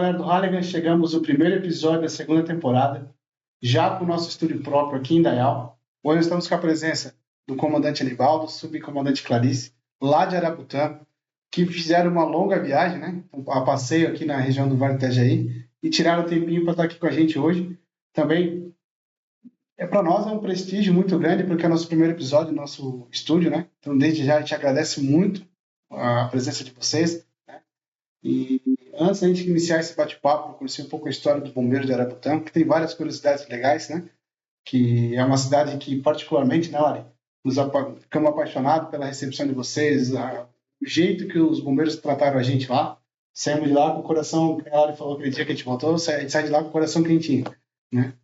galera do Halligan, chegamos no primeiro episódio da segunda temporada, já com o nosso estúdio próprio aqui em Indaial. Hoje estamos com a presença do comandante Anibaldo, subcomandante Clarice, lá de Arabutã, que fizeram uma longa viagem, né? A passeio aqui na região do Vale do Itajaí, e tiraram um tempinho para estar aqui com a gente hoje. Também, para nós é um prestígio muito grande, porque é o nosso primeiro episódio, nosso estúdio, né? Então, desde já, a gente agradece muito a presença de vocês, né? E antes da gente iniciar esse bate-papo, eu conheci um pouco a história dos bombeiros de Arabutã, que tem várias curiosidades legais, né? Que é uma cidade que, particularmente, né, Lari, ficamos apaixonados pela recepção de vocês, o jeito que os bombeiros trataram a gente lá. Saímos de lá com o coração, a Lari falou aquele dia que a gente voltou, a gente sai de lá com o coração quentinho, né?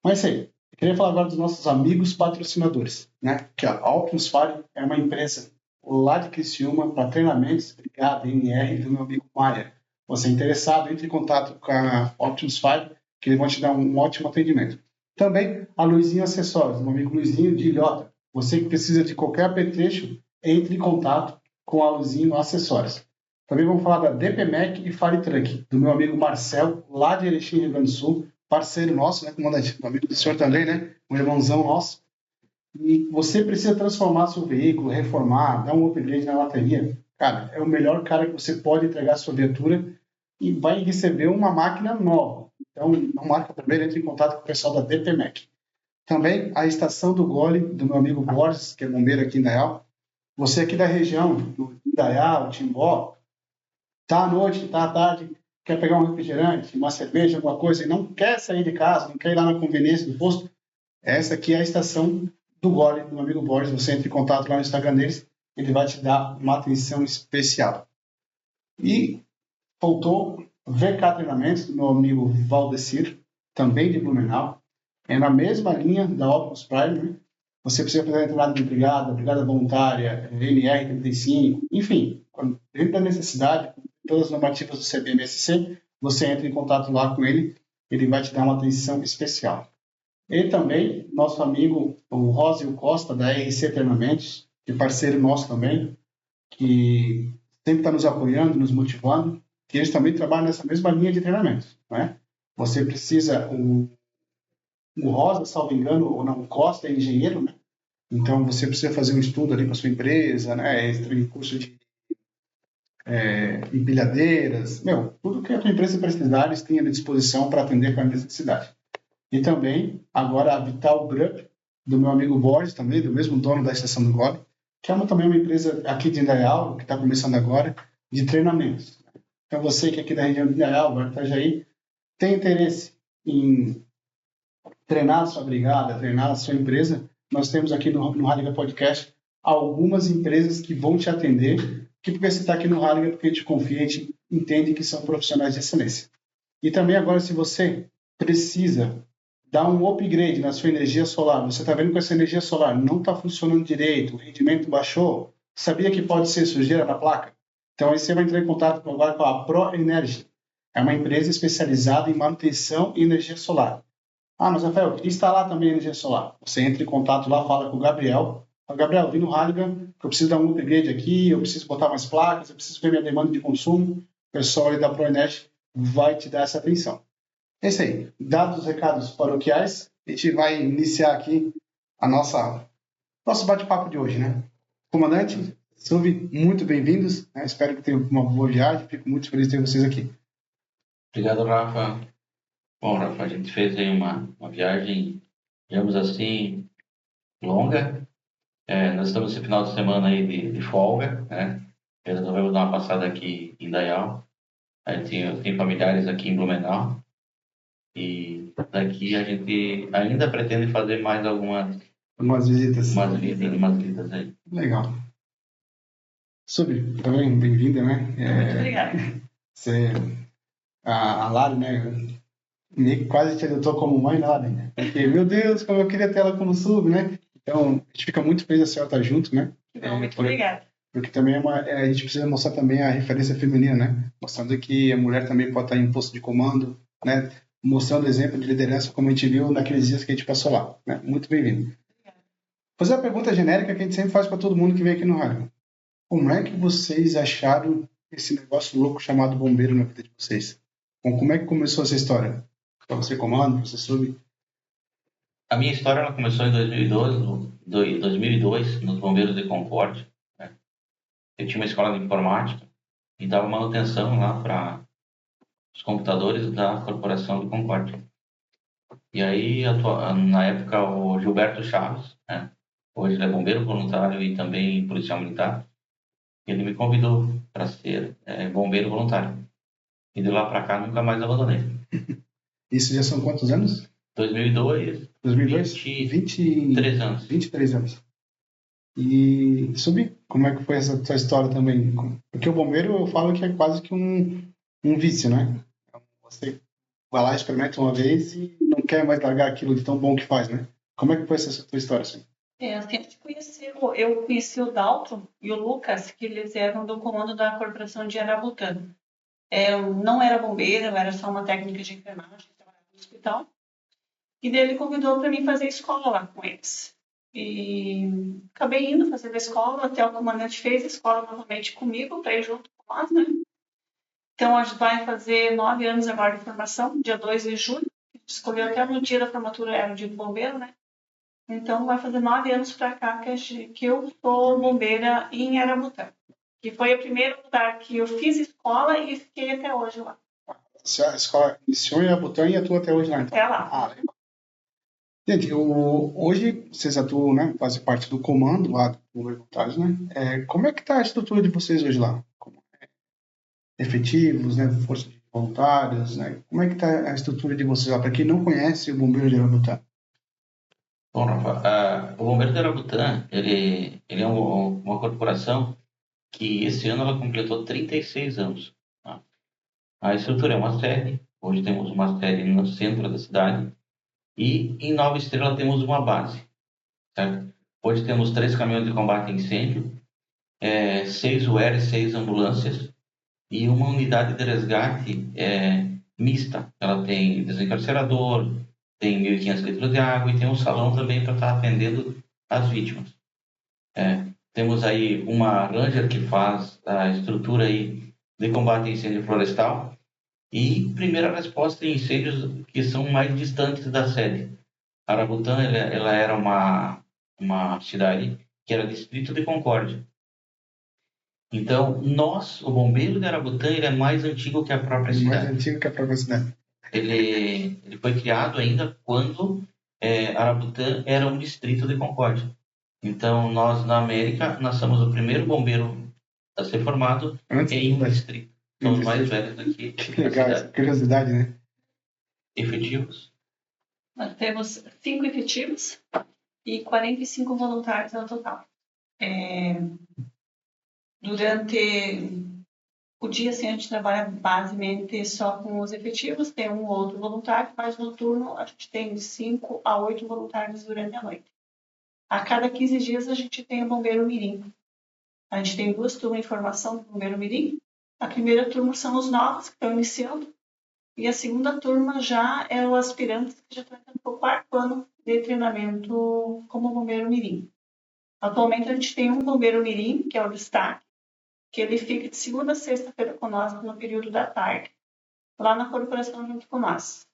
Mas isso aí, eu queria falar agora dos nossos amigos patrocinadores, né? Que a Optimus Fire é uma empresa lá de Criciúma para treinamentos, Brigada, NR, do meu amigo Maia. Você é interessado, entre em contato com a Optimus Fire, que eles vão te dar um ótimo atendimento. Também a Luizinho Acessórios, meu amigo Luizinho de Ilhota. Você que precisa de qualquer apetrecho, entre em contato com a Luizinho Acessórios. Também vamos falar da DPMEC e Fire Truck, do meu amigo Marcel, lá de Erechim, Rio Grande do Sul, parceiro nosso, né, comandante? Um amigo do senhor também, né? Um irmãozão nosso. E você precisa transformar seu veículo, reformar, dar um upgrade na bateria. Cara, é o melhor cara que você pode entregar a sua viatura e vai receber uma máquina nova. Então, não marca primeiro, entre em contato com o pessoal da DPMEC. Também a estação do Gole, do meu amigo Borges, que é bombeiro aqui em Indaial. Você aqui da região, do Indaial, Timbó, tá à noite, tá à tarde, quer pegar um refrigerante, uma cerveja, alguma coisa, e não quer sair de casa, não quer ir lá na conveniência do posto, essa aqui é a estação do Gole, do meu amigo Borges. Você entra em contato lá no Instagram deles, ele vai te dar uma atenção especial. E faltou VK Treinamentos, do meu amigo Valdecir, também de Blumenau. É na mesma linha da Opus Prime, né? Você precisa fazer a entrada de brigada voluntária, NR35, enfim, dentro da necessidade, todas as normativas do CBMSC, você entra em contato lá com ele, ele vai te dar uma atenção especial. E também, nosso amigo, o Rósio Costa, da RC Treinamentos, que é parceiro nosso também, que sempre está nos apoiando, nos motivando, que eles também trabalham nessa mesma linha de treinamento, né? Você precisa, o Rosa, salvo engano, ou não, o Costa é engenheiro, né? Então você precisa fazer um estudo ali com a sua empresa, né? Em curso de empilhadeiras, tudo que a tua empresa precisar, eles têm à disposição para atender com a necessidade. E também, agora, a Vital Group, do meu amigo Borges, também, do mesmo dono da Estação do Gole, que é também uma empresa aqui de Indaial, que está começando agora, de treinamentos. Então, você que é aqui da região de Indaial, Vale do Itajaí, tem interesse em treinar a sua brigada, treinar a sua empresa, nós temos aqui no Halligan Podcast algumas empresas que vão te atender, que porque você está aqui no Halligan, porque a gente confia, a gente entende que são profissionais de excelência. E também agora, se você precisa dar um upgrade na sua energia solar, você está vendo que essa energia solar não está funcionando direito, o rendimento baixou, sabia que pode ser sujeira na placa? Então aí você vai entrar em contato agora com a ProEnergy. É uma empresa especializada em manutenção e energia solar. Ah, mas Rafael, eu queria instalar também energia solar. Você entra em contato lá, fala com o Gabriel. Fala, Gabriel, vim no Halligan, eu preciso dar um upgrade aqui, eu preciso botar mais placas, eu preciso ver minha demanda de consumo. O pessoal ali da ProEnergy vai te dar essa atenção. É isso aí. Dados os recados paroquiais, a gente vai iniciar aqui nosso bate-papo de hoje, né? Comandante, Sub, muito bem-vindos, né? Espero que tenham uma boa viagem, fico muito feliz de ter vocês aqui. Obrigado, Rafa. Bom, Rafa, a gente fez aí uma viagem, digamos assim, longa. Nós estamos esse final de semana aí de folga, né? Resolvemos dar uma passada aqui em Indaial. A gente tem familiares aqui em Blumenau. E daqui a gente ainda pretende fazer mais algumas visitas. Umas visitas aí. Legal. Sub, também bem-vinda, né? Muito obrigada. A Lari, né? Quase te adotou como mãe, né, Lari? Porque, meu Deus, como eu queria ter ela como sub, né? Então, a gente fica muito feliz a senhora estar junto, né? Muito obrigada. Porque também a gente precisa mostrar também a referência feminina, né? Mostrando que a mulher também pode estar em posto de comando, né? Mostrando exemplo de liderança, como a gente viu naqueles dias que a gente passou lá, né? Muito bem-vindo. Vou fazer uma pergunta genérica que a gente sempre faz para todo mundo que vem aqui no Halligan. Como é que vocês acharam esse negócio louco chamado bombeiro na vida de vocês? Bom, como é que começou essa história? Para você comando, para você sub? A minha história ela começou em 2002, nos Bombeiros de Concórdia, né? Eu tinha uma escola de informática e dava manutenção lá para os computadores da Corporação de Concórdia. E aí, na época, o Gilberto Chaves, né? Hoje ele é bombeiro voluntário e também policial militar, ele me convidou para ser bombeiro voluntário. E de lá para cá nunca mais abandonei. Isso já são quantos anos? 2002, 2002? 23 anos. 23 anos. E sub, como é que foi essa sua história também? Porque o bombeiro eu falo que é quase que um vício, né? Você vai lá, experimenta uma vez e não quer mais largar aquilo de tão bom que faz, né? Como é que foi essa sua história, assim? Assim, eu conheci o Dalton e o Lucas, que eles eram do comando da Corporação de Arabutã. Eu não era bombeira, eu era só uma técnica de enfermagem, trabalhava no hospital. E daí ele convidou para mim fazer escola lá com eles. E acabei indo fazer a escola, até o comandante fez a escola novamente comigo, para ir junto com nós, né? Então, a gente vai fazer 9 anos agora de formação, dia 2 de julho. A gente escolheu até no dia da formatura, era o dia do bombeiro, né? Então, vai fazer 9 anos para cá que eu sou bombeira em Arabutã. Que foi o primeiro lugar que eu fiz escola e fiquei até hoje lá. A escola iniciou em Arabutã e atua até hoje lá, então? Até lá. Legal. Gente, hoje vocês atuam, né? Fazem parte do comando lá do Voluntários, né? Como é que está a estrutura de vocês hoje lá? Efetivos, né? Força de voluntários, né? Como é que está a estrutura de vocês lá? Para quem não conhece o Bombeiro de Arabutã. Bom, Rafa, o Bombeiro de Arabutã, ele é uma corporação que esse ano ela completou 36 anos. Tá? A estrutura é uma sede, hoje temos uma sede no centro da cidade, e em Nova Estrela temos uma base. Certo? Hoje temos 3 caminhões de combate a incêndio, 6 UERs, 6 ambulâncias e uma unidade de resgate mista. Ela tem desencarcerador, tem 1.500 litros de água e tem um salão também para estar atendendo as vítimas. Temos aí uma Ranger que faz a estrutura aí de combate a incêndio florestal e primeira resposta em incêndios que são mais distantes da sede. Arabutã ela era uma cidade que era distrito de Concórdia. Então, o bombeiro de Arabutã, ele é mais antigo que a própria cidade. Mais antigo que a própria cidade. Ele foi criado ainda quando Arabutã era um distrito de Concórdia. Então, nós, na América, nós somos o primeiro bombeiro a ser formado em um distrito. Somos os mais velhos daqui. Que legal, essa curiosidade, né? Efetivos? Nós temos 5 efetivos e 45 voluntários no total. Durante o dia, assim, a gente trabalha basicamente só com os efetivos, tem um ou outro voluntário, mas no turno a gente tem de 5 a 8 voluntários durante a noite. A cada 15 dias a gente tem o Bombeiro Mirim. A gente tem 2 turmas de formação do Bombeiro Mirim. A primeira turma são os novos que estão iniciando e a segunda turma já é os aspirantes que já estão entrando para o 4º ano de treinamento como Bombeiro Mirim. Atualmente a gente tem um Bombeiro Mirim, que é o destaque, que ele fica de segunda a sexta-feira com nós no período da tarde, lá na corporação junto com nós.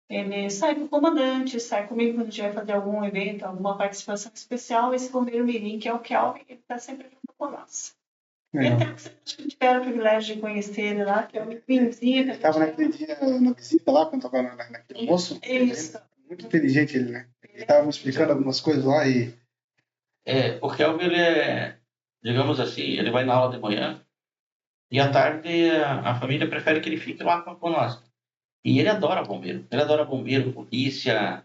Ele sai com o comandante, sai comigo quando a gente vai fazer algum evento, alguma participação especial. Esse bombeiro mirim, que é o Kelvin, ele está sempre junto com nós. E até que vocês tiveram o privilégio de conhecer ele lá, que é o Miquinzinho. Ele estava naquele dia na visita lá, quando estava naquele almoço. Isso. Muito inteligente ele, né? Ele estava me explicando algumas coisas lá e... O Kelvin, ele digamos assim, ele vai na aula de manhã e à tarde a família prefere que ele fique lá com nós. E ele adora bombeiro, polícia.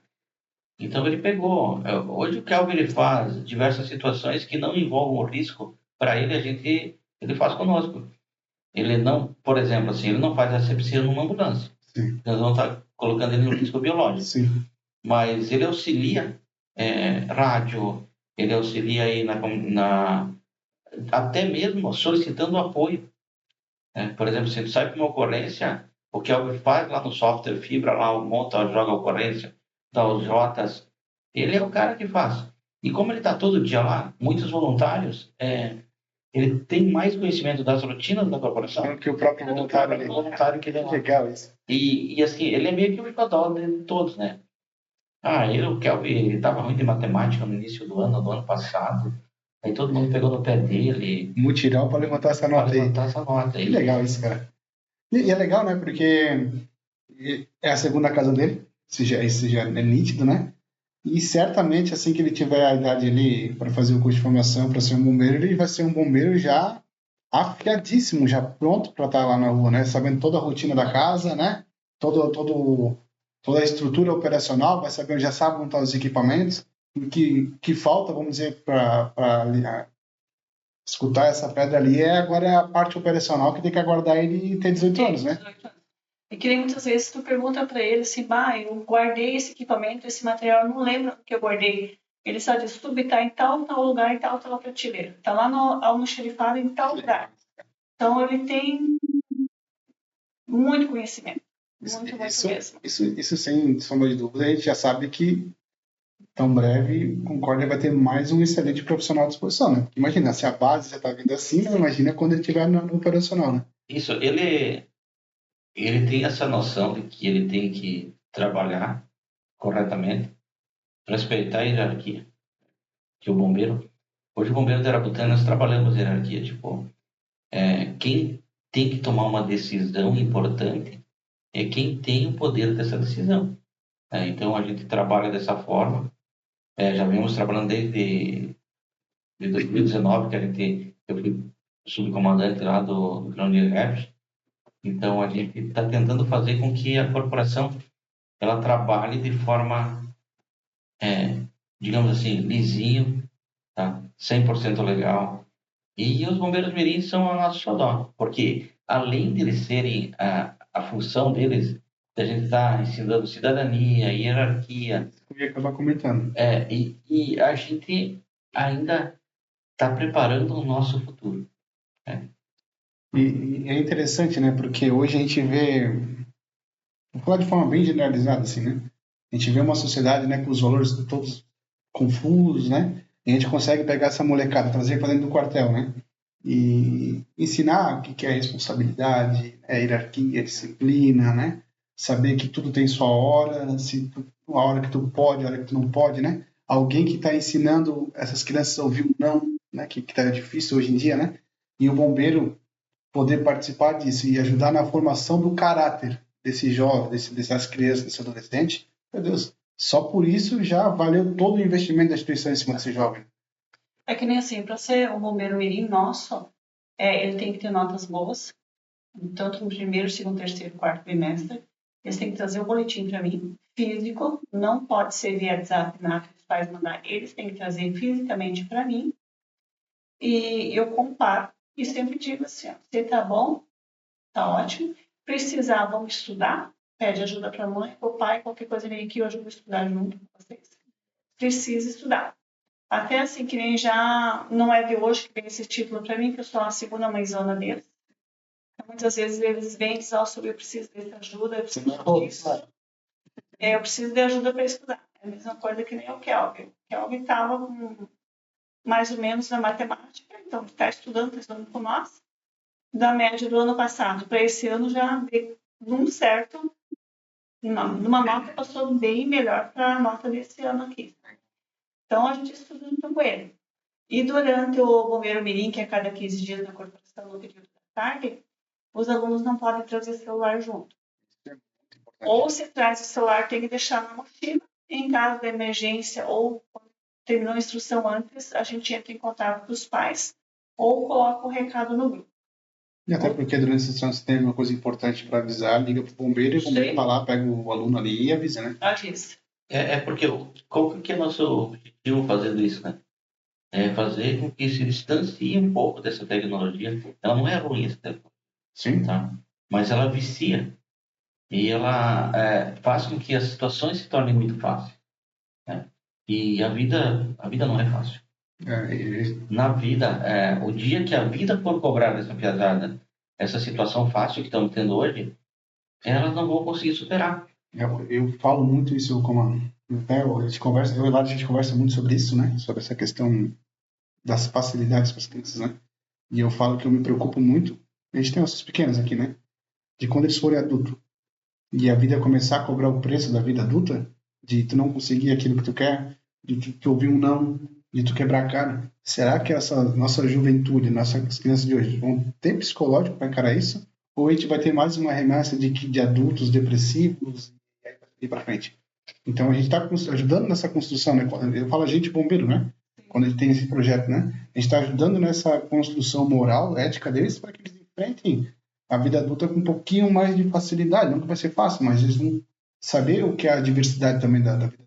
Então ele pegou. Hoje o Kelvin ele faz diversas situações que não envolvam o risco. Para ele, ele faz conosco. Ele não, por exemplo, assim, ele não faz asepsia numa ambulância. Sim. Nós vamos estar colocando ele no risco biológico. Sim. Mas ele auxilia rádio, ele auxilia aí até mesmo solicitando apoio. Por exemplo, se ele sai com uma ocorrência, o que ele faz lá no software Fibra, lá monta, joga a ocorrência, dá os Jotas, ele é o cara que faz. E como ele está todo dia lá, muitos voluntários, ele tem mais conhecimento das rotinas da corporação que o próprio voluntário. Que ele é lá. Legal isso. E assim, ele é meio que o xodó de todos, né? O Kelvin, ele estava ruim de matemática no início do ano passado. Aí todo mundo pegou no pé dele Mutirão para levantar essa para nota aí. levantar essa nota Que aí. legal isso, cara. E é legal, né? Porque é a segunda casa dele, isso já é nítido, né? E certamente, assim que ele tiver a idade ali para fazer o curso de formação, para ser um bombeiro, ele vai ser um bombeiro já afiadíssimo, já pronto para estar lá na rua, né? Sabendo toda a rotina da casa, né? Toda a estrutura operacional, vai saber, já sabe montar os equipamentos. O que falta, vamos dizer, para escutar essa pedra ali agora é a parte operacional que tem que aguardar ele ter 18 anos, né? 18 anos. E que nem muitas vezes tu pergunta para ele assim, eu guardei esse equipamento, esse material, eu não lembro que eu guardei. Ele só diz, tudo está em tal lugar, em tal prateleira. Está lá no almoxerifado em tal lugar. Então ele tem muito conhecimento. Muito mesmo. Isso sem sombra de dúvida, a gente já sabe que tão breve, Concórdia vai ter mais um excelente profissional à disposição, né? Porque imagina, se a base já está vindo assim, né? Imagina quando ele estiver no operacional, né? Isso, ele tem essa noção de que ele tem que trabalhar corretamente, respeitar a hierarquia. Que hoje o bombeiro de Arabutã, nós trabalhamos hierarquia, tipo, quem tem que tomar uma decisão importante é quem tem o poder dessa decisão. Então a gente trabalha dessa forma, já vimos trabalhando desde de 2019, eu fui subcomandante lá do Grão de Reves. Então a gente está tentando fazer com que a corporação ela trabalhe de forma, digamos assim, lisinho, tá? 100% legal. E os bombeiros mirins são a nossa xodó, porque além de eles serem a função deles, a gente está ensinando cidadania, hierarquia. Eu ia acabar comentando. E a gente ainda está preparando o nosso futuro. E é interessante, né? Porque hoje a gente vê, vou falar de forma bem generalizada, assim, né? A gente vê uma sociedade, né, com os valores todos confusos, né? E a gente consegue pegar essa molecada, trazer para dentro do quartel, né? E ensinar o que é responsabilidade, hierarquia, disciplina, né? Saber que tudo tem sua hora, a hora que tu pode, a hora que tu não pode, né? Alguém que está ensinando essas crianças a ouvir o não, né? Que tá difícil hoje em dia, né? E o bombeiro poder participar disso e ajudar na formação do caráter desse jovem, dessas crianças, desse adolescente, meu Deus, só por isso já valeu todo o investimento da instituição em cima desse jovem. É que nem assim, para ser um bombeiro mirim nosso, ele tem que ter notas boas, tanto no primeiro, segundo, terceiro, quarto bimestre. Eles têm que trazer o boletim para mim, físico, não pode ser via WhatsApp, nada que os pais mandar, eles têm que trazer fisicamente para mim, e eu comparo, e sempre digo assim, se tá bom, tá ótimo, precisar, vamos estudar, pede ajuda para a mãe, para o pai, qualquer coisa vem aqui, eu ajudo a estudar junto com vocês. Precisa estudar. Até assim, que nem já não é de hoje que vem esse título para mim, que eu sou a segunda mãezona deles. Então, muitas vezes eles vêm e dizem, eu preciso dessa ajuda, eu preciso disso. Eu preciso de ajuda para estudar. É a mesma coisa que nem o Kelvin. O Kelvin estava mais ou menos na matemática, então está estudando com nós. Da média do ano passado para esse ano já deu um certo, numa nota passou bem melhor para a nota desse ano aqui. Então a gente estuda junto com ele. E durante o Bombeiro Mirim, que é cada 15 dias na corporação no período da tarde, os alunos não podem trazer celular junto. Ou se traz o celular, tem que deixar na mochila. Em caso de emergência ou quando terminou a instrução antes, a gente entra em contato com os pais ou coloca o recado no grupo. E até porque durante esse trânsito tem uma coisa importante para avisar, liga para o bombeiro e o bombeiro vai lá, pega o aluno ali e avisa, né? Avisa. Porque qual que é o nosso objetivo fazendo isso, né? É fazer com que se distancie um pouco dessa tecnologia. Ela não é ruim, essa tecnologia. Sim. Tá? Mas ela vicia. E ela faz com que as situações se tornem muito fáceis. Né? E a vida não é fácil. Na vida, o dia que a vida for cobrar dessa piazada, essa situação fácil que estamos tendo hoje, elas não vão conseguir superar. Eu falo muito isso, como até a gente conversa muito sobre isso, né? Sobre essa questão das facilidades para as crianças, né? E eu falo que eu me preocupo muito. A gente tem nossos pequenos aqui, né? De quando eles forem adultos. e a vida começar a cobrar o preço da vida adulta, de tu não conseguir aquilo que tu quer, de tu ouvir um não, de tu quebrar a cara, será que essa nossa juventude, nossas crianças de hoje vão ter psicológico para encarar isso? Ou a gente vai ter mais uma remessa de adultos depressivos e aí vai ir para frente? Então a gente está ajudando nessa construção, né? Eu falo a gente bombeiro, né? Quando ele tem esse projeto, né? A gente está ajudando nessa construção moral, ética deles, para que eles enfrentem a vida adulta com um pouquinho mais de facilidade. Não que vai ser fácil, mas eles vão saber o que é a diversidade também da vida.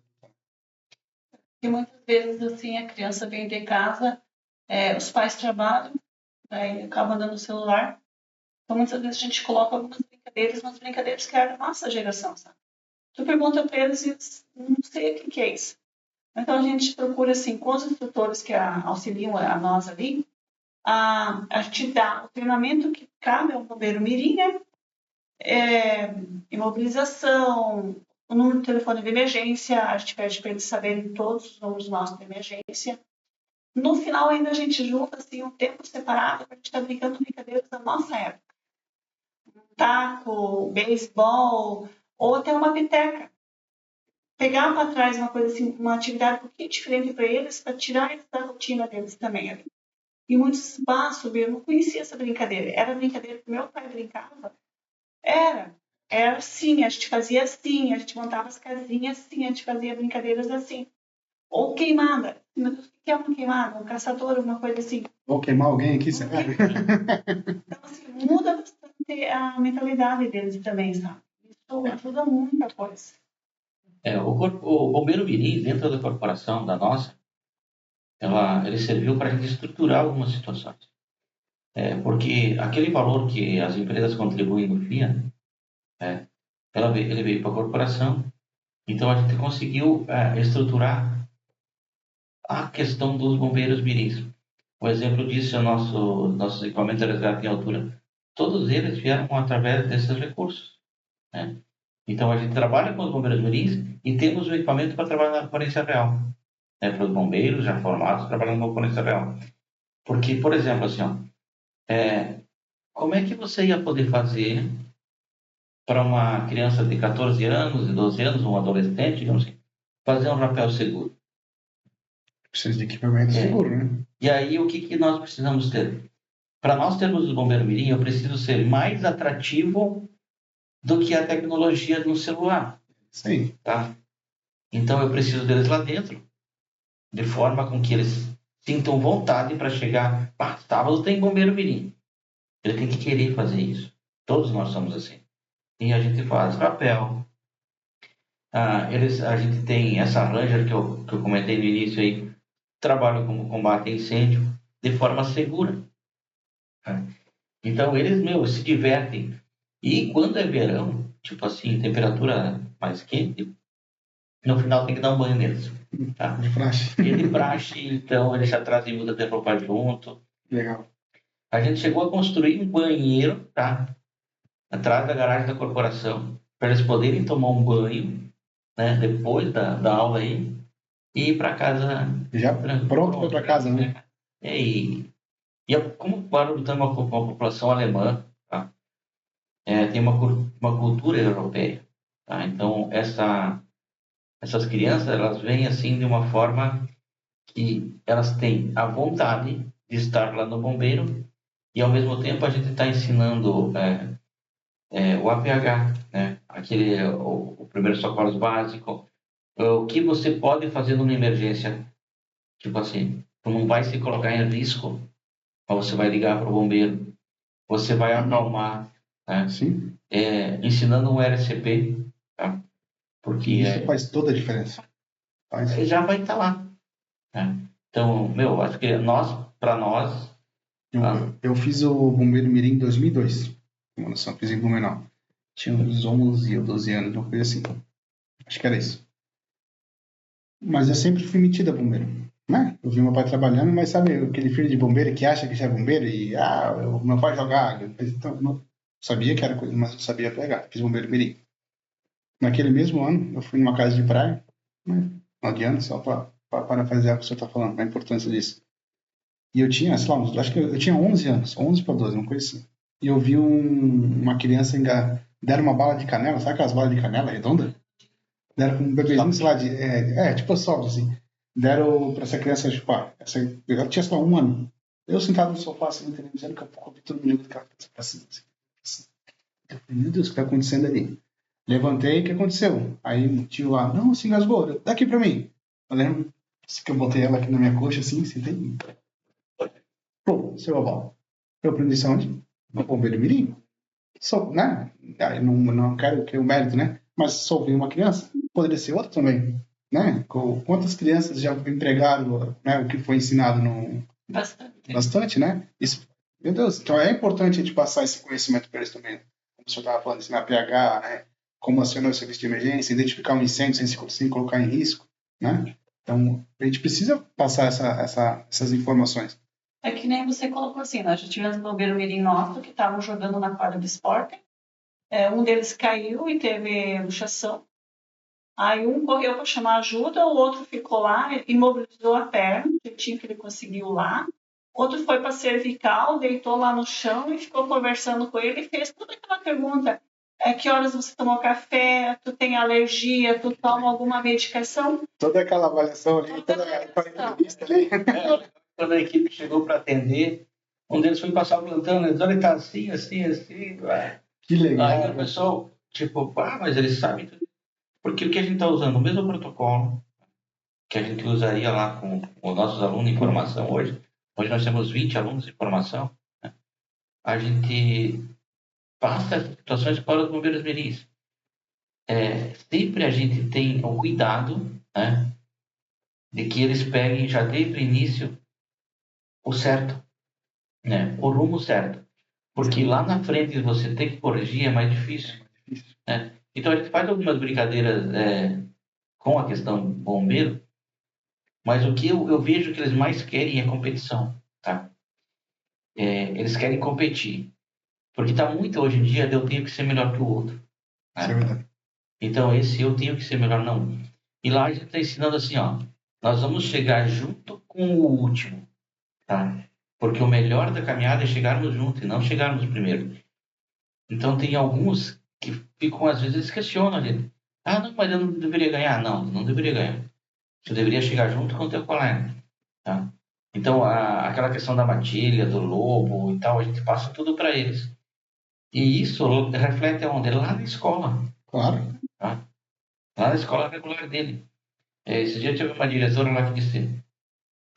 E muitas vezes, assim, a criança vem de casa, os pais trabalham, aí acabam dando o celular. Então, muitas vezes a gente coloca algumas brincadeiras, mas brincadeiras que eram da nossa geração, sabe? Tu pergunta para eles e eles não sei o que é isso. Então, a gente procura, assim, com os instrutores que auxiliam a nós ali, a gente dá o treinamento que cabe ao bombeiro mirim, né? Imobilização, o número de telefone de emergência, a gente pede para eles saberem todos os números nossos de emergência. No final, ainda a gente junta assim, um tempo separado para a gente estar brincando brincadeiras da nossa época. Um taco, beisebol, ou até uma peteca. Pegar para trás uma coisa assim, uma atividade um pouquinho diferente para eles, para tirar eles da rotina deles também ali. E muitos eu não conhecia essa brincadeira. Era a brincadeira que meu pai brincava. Era assim, a gente fazia assim, a gente montava as casinhas assim, a gente fazia brincadeiras assim. Ou queimada. Mas o que é uma queimada? Um caçador, uma coisa assim. Vou queimar alguém aqui, você quer? Então, assim, muda bastante a mentalidade deles também, sabe? Isso ajuda muita coisa. O bombeiro mirim, dentro da corporação da nossa, ele serviu para a gente estruturar algumas situações. Porque aquele valor que as empresas contribuem no FIA, ele veio para a corporação, então a gente conseguiu estruturar a questão dos bombeiros mirins. Um exemplo disso é nossos equipamentos de resgate em altura. Todos eles vieram através desses recursos, né? Então a gente trabalha com os bombeiros mirins e temos o equipamento para trabalhar na ocorrência real, né? Para os bombeiros já formados trabalhando na ocorrência real. Porque, por exemplo, assim, ó, como é que você ia poder fazer para uma criança de 14 anos, de 12 anos, um adolescente, digamos assim, fazer um rapel seguro? Precisa de equipamento seguro, né? E aí, o que nós precisamos ter? Para nós termos o bombeiro mirim, eu preciso ser mais atrativo do que a tecnologia no celular. Sim. Tá? Então, eu preciso deles lá dentro, de forma com que eles sintam vontade para chegar. Sábado tem bombeiro mirim. Ele tem que querer fazer isso. Todos nós somos assim. E a gente faz rapel. A gente tem essa Ranger que eu comentei no início aí, trabalham como combate a incêndio de forma segura. Tá? Então eles, se divertem. E quando é verão, tipo assim, temperatura mais quente, no final tem que dar um banho neles. Tá? De praxe. E de praxe, então eles já trazem muda de roupa junto. Legal. A gente chegou a construir um banheiro, tá? Atrás da garagem da corporação, para eles poderem tomar um banho, né? Depois da aula aí, e ir para casa. Já pronto para casa, né? Como o Guarulhos tem uma população alemã, tá? Tem uma cultura europeia, tá? Então essas crianças, elas vêm assim de uma forma que elas têm a vontade de estar lá no bombeiro e ao mesmo tempo a gente está ensinando o APH, né? O primeiro socorros básico, o que você pode fazer numa emergência, tipo assim, tu não vai se colocar em risco, mas você vai ligar para o bombeiro, você vai acalmar, né? Sim. Ensinando um LCP, tá? Porque isso faz toda a diferença. Já vai estar lá, né? Então, acho que para nós... Eu fiz o Bombeiro Mirim em 2002. Eu só fiz em Blumenau. Tinha uns 11 ou 12 anos, uma coisa assim. Acho que era isso. Mas eu sempre fui metido a bombeiro, né? Eu vi meu pai trabalhando, mas sabe aquele filho de bombeiro que acha que já é bombeiro e, meu pai joga água. Então, eu sabia que era coisa, mas eu sabia pegar. Fiz Bombeiro Mirim. Naquele mesmo ano, eu fui numa casa de praia, né? Não adianta, só para fazer o que você está falando, a importância disso. E eu tinha, sei lá, acho que eu tinha 11 anos, 11 para 12, uma coisa assim. E eu vi uma criança deram uma bala de canela, sabe aquelas balas de canela redonda? Deram pra um bebezinho, sei lá, tipo só, assim. Deram pra essa criança, tipo, ela tinha só 1 ano. Eu sentado no sofá, assim, na televisão, daqui a pouco eu vi todo mundo com a cabeça pra cima, assim. Eu falei, meu Deus, o que tá acontecendo ali? Levantei, o que aconteceu? Aí o tio lá, não, se engasgou, daqui pra mim. Eu lembro que eu botei ela aqui na minha coxa, assim, sentei. Pô, seu avó, eu aprendi isso onde? No Bombeiro Mirim. Né? Aí não quero que o mérito, né? Mas solvei uma criança, poderia ser outra também, né? Quantas crianças já empregaram, né, o que foi ensinado no Bastante. bastante, né? Isso, meu Deus, então é importante a gente passar esse conhecimento para eles também. Como o senhor estava falando, ensinar pH, né? Como acionar o serviço de emergência, identificar um incêndio sem colocar em risco, né? Então, a gente precisa passar essas informações. É que nem você colocou assim, nós já tivemos um bombeiro mirim nosso que estavam jogando na quadra de esporte. Um deles caiu e teve luxação. Aí um correu para chamar ajuda, o outro ficou lá, imobilizou a perna, o jeitinho que ele conseguiu lá. Outro foi para cervical, deitou lá no chão e ficou conversando com ele e fez toda aquela pergunta. Que horas você tomou café? Tu tem alergia? Tu toma alguma medicação? Toda aquela avaliação ali, toda aquela entrevista ali. Quando a equipe chegou para atender, um deles foi passar o plantão, né? Ele tá assim, assim, assim. Que legal. Aí o pessoal, tipo, mas eles sabem tudo. Porque o que a gente está usando, o mesmo protocolo que a gente usaria lá com os nossos alunos em formação hoje. Hoje nós temos 20 alunos em formação. Né? A gente passa essas situações para os bombeiros miris. Sempre a gente tem o cuidado, né, de que eles peguem já desde o início o certo, né, o rumo certo. Porque lá na frente você ter que corrigir é mais difícil. Né? Então a gente faz algumas brincadeiras com a questão bombeiro, mas o que eu vejo que eles mais querem é competição. Tá? Eles querem competir. Porque está muito hoje em dia de eu tenho que ser melhor que o outro. Né? Isso é verdade. Então esse eu tenho que ser melhor, não. E lá a gente está ensinando assim, ó, nós vamos chegar junto com o último. Tá? Porque o melhor da caminhada é chegarmos juntos e não chegarmos primeiro. Então tem alguns que ficam, às vezes, eles questionam ali. Não, mas eu não deveria ganhar. Não, não deveria ganhar. Você deveria chegar junto com o teu colega. Tá? Então, aquela questão da matilha, do lobo e tal, a gente passa tudo para eles. E isso reflete onde? Lá na escola. Claro. Tá? Lá na escola regular dele. Esse dia tive uma diretora lá que disse: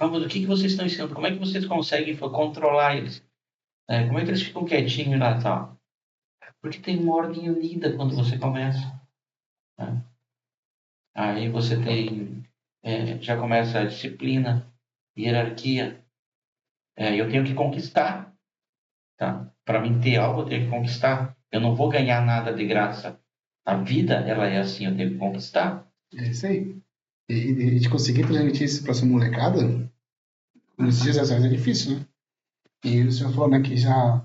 Vamos, o que vocês estão ensinando? Como é que vocês conseguem controlar eles? Como é que eles ficam quietinhos lá e tal? Porque tem uma ordem unida quando você começa. Né? Aí você tem, já começa a disciplina, hierarquia. Eu tenho que conquistar. Tá? Para mim ter algo, eu tenho que conquistar. Eu não vou ganhar nada de graça. A vida, ela é assim, eu tenho que conquistar. É isso aí. E de conseguir transmitir isso para essa molecada, nos dias atrás é difícil, né? E o senhor falou, né, que já,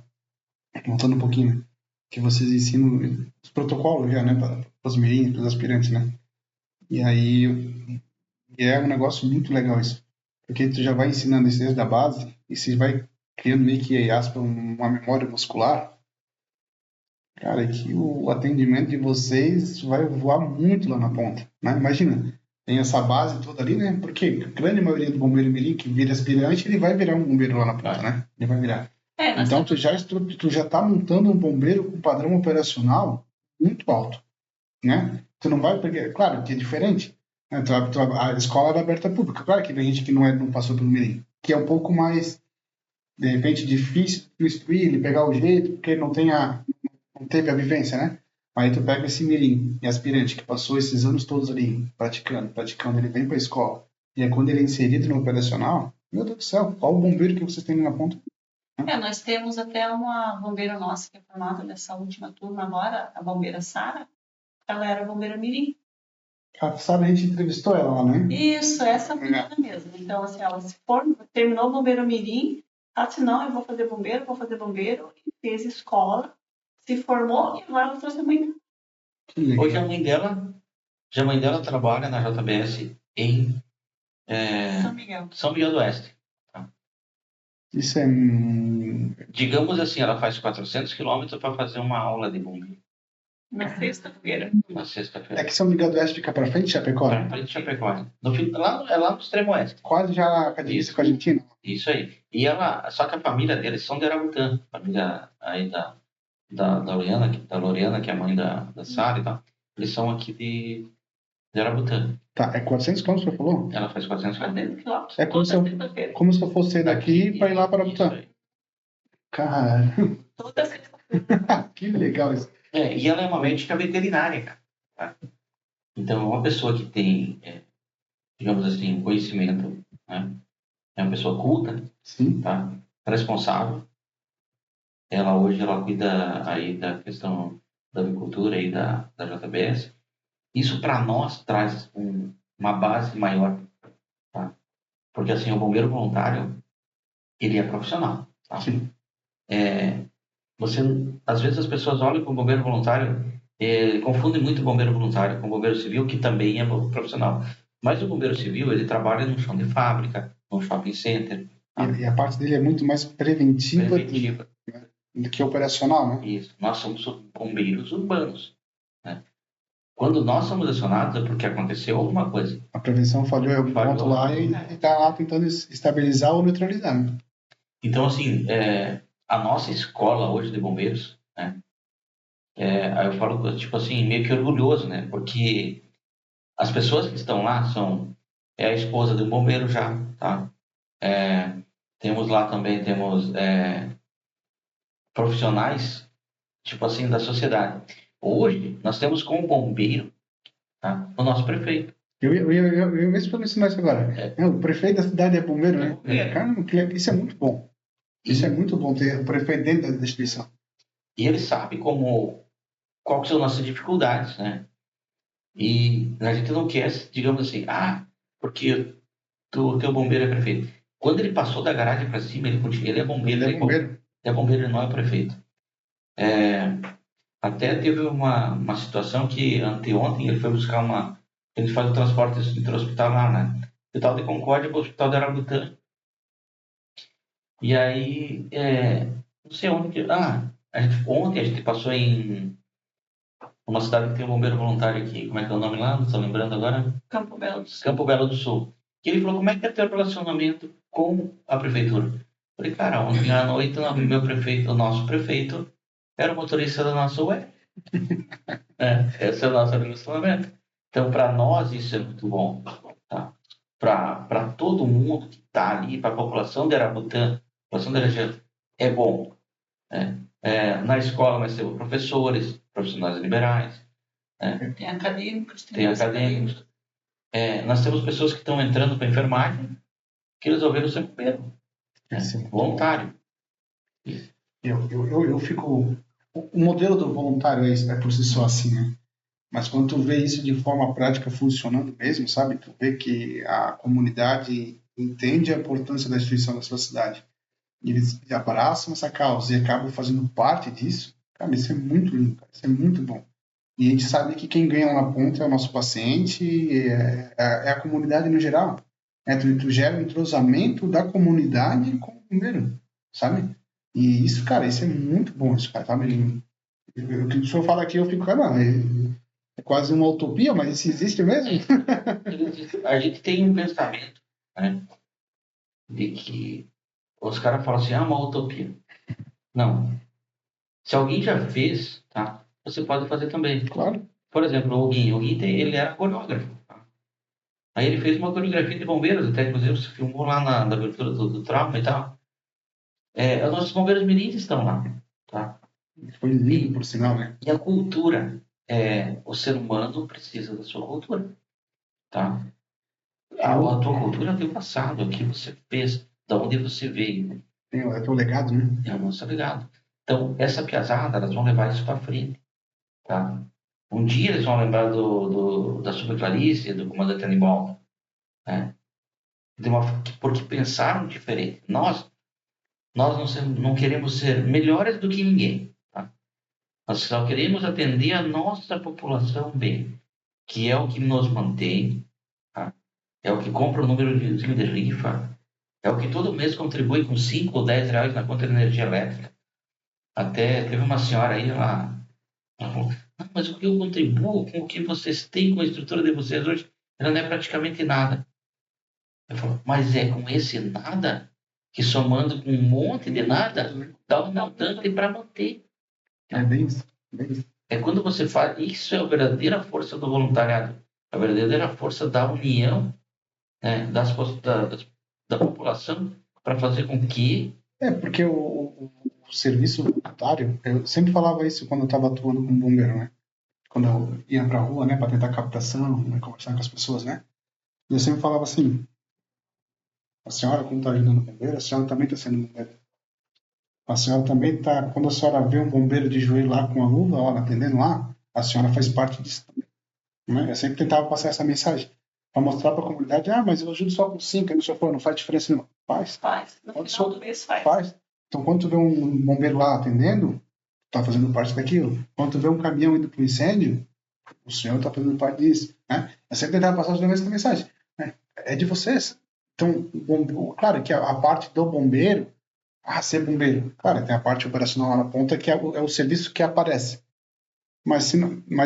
voltando um pouquinho, né, que vocês ensinam os protocolos já, né, para os mirins, para os aspirantes, né? E aí, é um negócio muito legal isso. Porque tu já vai ensinando isso desde a base, e você vai criando meio que, aspas, uma memória muscular. Cara, que o atendimento de vocês vai voar muito lá na ponta, né? Imagina, tem essa base toda ali, né? Porque a grande maioria do bombeiro mirim que vira aspirante, ele vai virar um bombeiro lá na ponta, né? Ele vai virar. Então, tu já tá montando um bombeiro com padrão operacional muito alto, né? Tu não vai, porque, claro, que é diferente. Né? A escola era aberta pública. Claro que tem gente que não passou pelo mirim, que é um pouco mais, de repente, difícil de instruir, ele pegar o jeito, porque não teve a vivência, né? Aí tu pega esse mirim e aspirante que passou esses anos todos ali praticando, ele vem para a escola. E aí quando ele é inserido no operacional, meu Deus do céu, qual o bombeiro que vocês têm na ponta? Nós temos até uma bombeira nossa que é formada nessa última turma agora, a bombeira Sara. Ela era bombeira mirim. A Sara, a gente entrevistou ela lá, né? Isso, essa menina mesmo. Então, assim, ela terminou o bombeiro mirim, ela disse, não, eu vou fazer bombeiro, e fez escola, se formou e agora ela trouxe a mãe dela. Hoje a mãe dela trabalha na JBS em São Miguel do Oeste. Tá? Isso é... Digamos assim, ela faz 400 quilômetros para fazer uma aula de bombeiro. Na sexta-feira. Na É sexta-feira. que São Miguel do Oeste fica pra frente de Chapecó, Pra né? frente de Chapecó. É lá no extremo oeste. Quase já a divisa Isso. com a Argentina. Isso aí. E só que a família deles são de Arabutã. A família aí da Loriana, que é a mãe da Sara e tal. Eles são aqui de Arabutã. Tá, é 400 quilômetros, você falou? Ela faz 400 40 quilômetros. É como se eu, sexta-feira. como se eu fosse sair daqui pra ir lá para Isso Butã. aí. Cara, Toda sexta-feira. que legal isso. E ela é uma médica veterinária, cara. Tá? Então, uma pessoa que tem, digamos assim, um conhecimento, né? É uma pessoa culta, Sim. tá? Responsável. Hoje ela cuida aí da questão da agricultura aí da JBS. Isso para nós traz uma base maior, tá? Porque assim, o bombeiro voluntário, ele é profissional, tá? Sim. Às vezes as pessoas olham para o bombeiro voluntário, confundem muito o bombeiro voluntário com o bombeiro civil, que também é profissional. Mas o bombeiro civil, ele trabalha no chão de fábrica, no shopping center. Tá? E a parte dele é muito mais preventiva, Preventiva. do que operacional, né? Isso. Nós somos bombeiros urbanos. Né? Quando nós somos acionados é porque aconteceu alguma coisa. A prevenção falhou em algum ponto lá e está lá tentando estabilizar ou neutralizar, né? Então, assim, a nossa escola hoje de bombeiros, né? Aí eu falo, tipo assim, meio que orgulhoso, né? Porque as pessoas que estão lá são a esposa de um bombeiro já, tá? Temos lá também, profissionais, tipo assim, da sociedade. Hoje, nós temos como bombeiro, tá? O nosso prefeito. Eu mesmo para ensinar isso agora. O prefeito da cidade é bombeiro, né? bombeiro. Caramba, isso é muito bom. Isso é muito bom ter o prefeito dentro da instituição. E ele sabe qual que são nossas dificuldades, né? E a gente não quer, digamos assim, porque o teu bombeiro é prefeito. Quando ele passou da garagem para cima, ele é bombeiro. Ele é bombeiro. Ele é bombeiro, ele não é prefeito. Até teve uma situação que anteontem ele foi buscar ele faz o transporte intra-hospitalar, né? Hospital de Concórdia para o Hospital de Arabutã. E aí, não sei onde ontem a gente passou em uma cidade que tem um bombeiro voluntário aqui. Como é que é o nome lá? Não estou lembrando agora. Campo Belo do Sul. Campo Belo do Sul. E ele falou, como é que é teu relacionamento com a prefeitura? Eu falei, cara, ontem à noite o nosso prefeito era o motorista da nossa UF. Esse é o nosso relacionamento. Então, para nós, isso é muito bom. Tá? Para todo mundo que está ali, para a população de Arabutã, a população da região, é bom. Na escola nós temos professores, profissionais liberais. Tem acadêmicos. Tem acadêmicos. Nós temos pessoas que estão entrando para enfermagem que resolveram ser bombeiro. Voluntário. Eu fico... O modelo do voluntário é por si só assim, né? Mas quando tu vê isso de forma prática funcionando mesmo, sabe? Tu vê que a comunidade entende a importância da instituição da sua cidade. E eles abraçam essa causa e acabam fazendo parte disso. Cara, isso é muito lindo, cara. Isso é muito bom. E a gente sabe que quem ganha lá na ponta é o nosso paciente, é a comunidade no geral. Tu gera um entrosamento da comunidade com o bombeiro, sabe? E isso, cara, isso é muito bom, isso, cara, sabe? O que o senhor fala aqui, eu fico, cara, é quase uma utopia, mas isso existe mesmo? A gente tem um pensamento, né, de que os caras falam assim, uma utopia. Não. Se alguém já fez, tá? Você pode fazer também. Claro. Por exemplo, o Gui. Ele era coreógrafo. Tá? Aí ele fez uma coreografia de bombeiros, até inclusive se filmou lá na abertura do trauma e tal. Os nossos bombeiros mirins estão lá. Tá? Foi lindo, por sinal, né? E a cultura, o ser humano precisa da sua cultura. Tá? A tua cultura é o teu passado, o que você fez, de onde você veio. É teu legado, né? É o nosso legado. Então, essa piazada, elas vão levar isso para frente. Tá? Um dia eles vão lembrar da Subclarice e do comandante Aníbal. Né? Porque pensaram diferente. Nós não queremos ser melhores do que ninguém. Tá? Nós só queremos atender a nossa população bem, que é o que nos mantém, tá? É o que compra o número de rifa, é o que todo mês contribui com 5 ou 10 reais na conta de energia elétrica. Até teve uma senhora aí, ela falou, mas o que eu contribuo com o que vocês têm, com a estrutura de vocês hoje, ela não é praticamente nada. Eu falo, mas é com esse nada, que somando com um monte de nada, dá um montante para manter. É bem isso. Bem isso. É quando você faz, isso é a verdadeira força do voluntariado, a verdadeira força da união, né, da população, para fazer com que... Porque o serviço voluntário, eu sempre falava isso quando eu estava atuando como bombeiro, né? Quando eu ia para a rua, né, para tentar captação, né, conversar com as pessoas, né? Eu sempre falava assim: a senhora, como está ajudando o bombeiro, a senhora também está sendo bombeiro. A senhora também está, quando a senhora vê um bombeiro de joelho lá com a luva, ó, atendendo lá, a senhora faz parte disso também. Né? Eu sempre tentava passar essa mensagem para mostrar para a comunidade: mas eu ajudo só com 5, não, não faz diferença nenhuma. Faz. No final do mês faz. Faz. Então, quando tu vê um bombeiro lá atendendo, está fazendo parte daquilo. Quando tu vê um caminhão indo para o incêndio, o senhor está fazendo parte disso. Né? Eu sempre tentava passar essa mensagem. Né? É de vocês. Então, claro que a parte do bombeiro, ser bombeiro, claro, tem a parte operacional lá na ponta, que é o serviço que aparece. Mas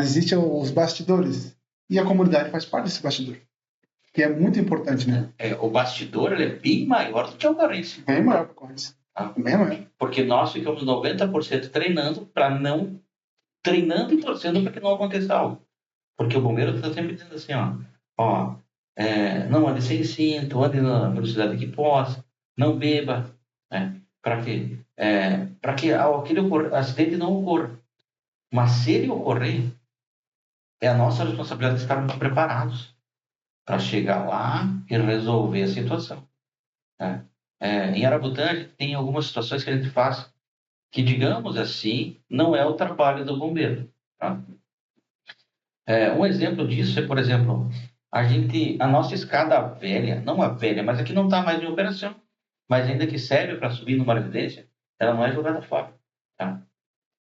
existem os bastidores. E a comunidade faz parte desse bastidor. Que é muito importante, né? O bastidor ele é bem maior do que a ocorrência. Bem maior que a ocorrência. Bem maior. Porque nós ficamos 90% treinando para não... Treinando e torcendo para que não aconteça algo. Porque o bombeiro está sempre dizendo assim, não ande sem cinto, ande na velocidade que possa, não beba, né? Para quê? Para que aquele acidente não ocorra. Mas se ele ocorrer, é a nossa responsabilidade estarmos preparados para chegar lá e resolver a situação. Né? Em Arabutã, a gente tem algumas situações que a gente faz que, digamos assim, não é o trabalho do bombeiro. Tá? Um exemplo disso é, por exemplo, a nossa escada velha, não a velha, mas a que não está mais em operação, mas ainda que serve para subir numa residência, ela não é jogada fora. Tá?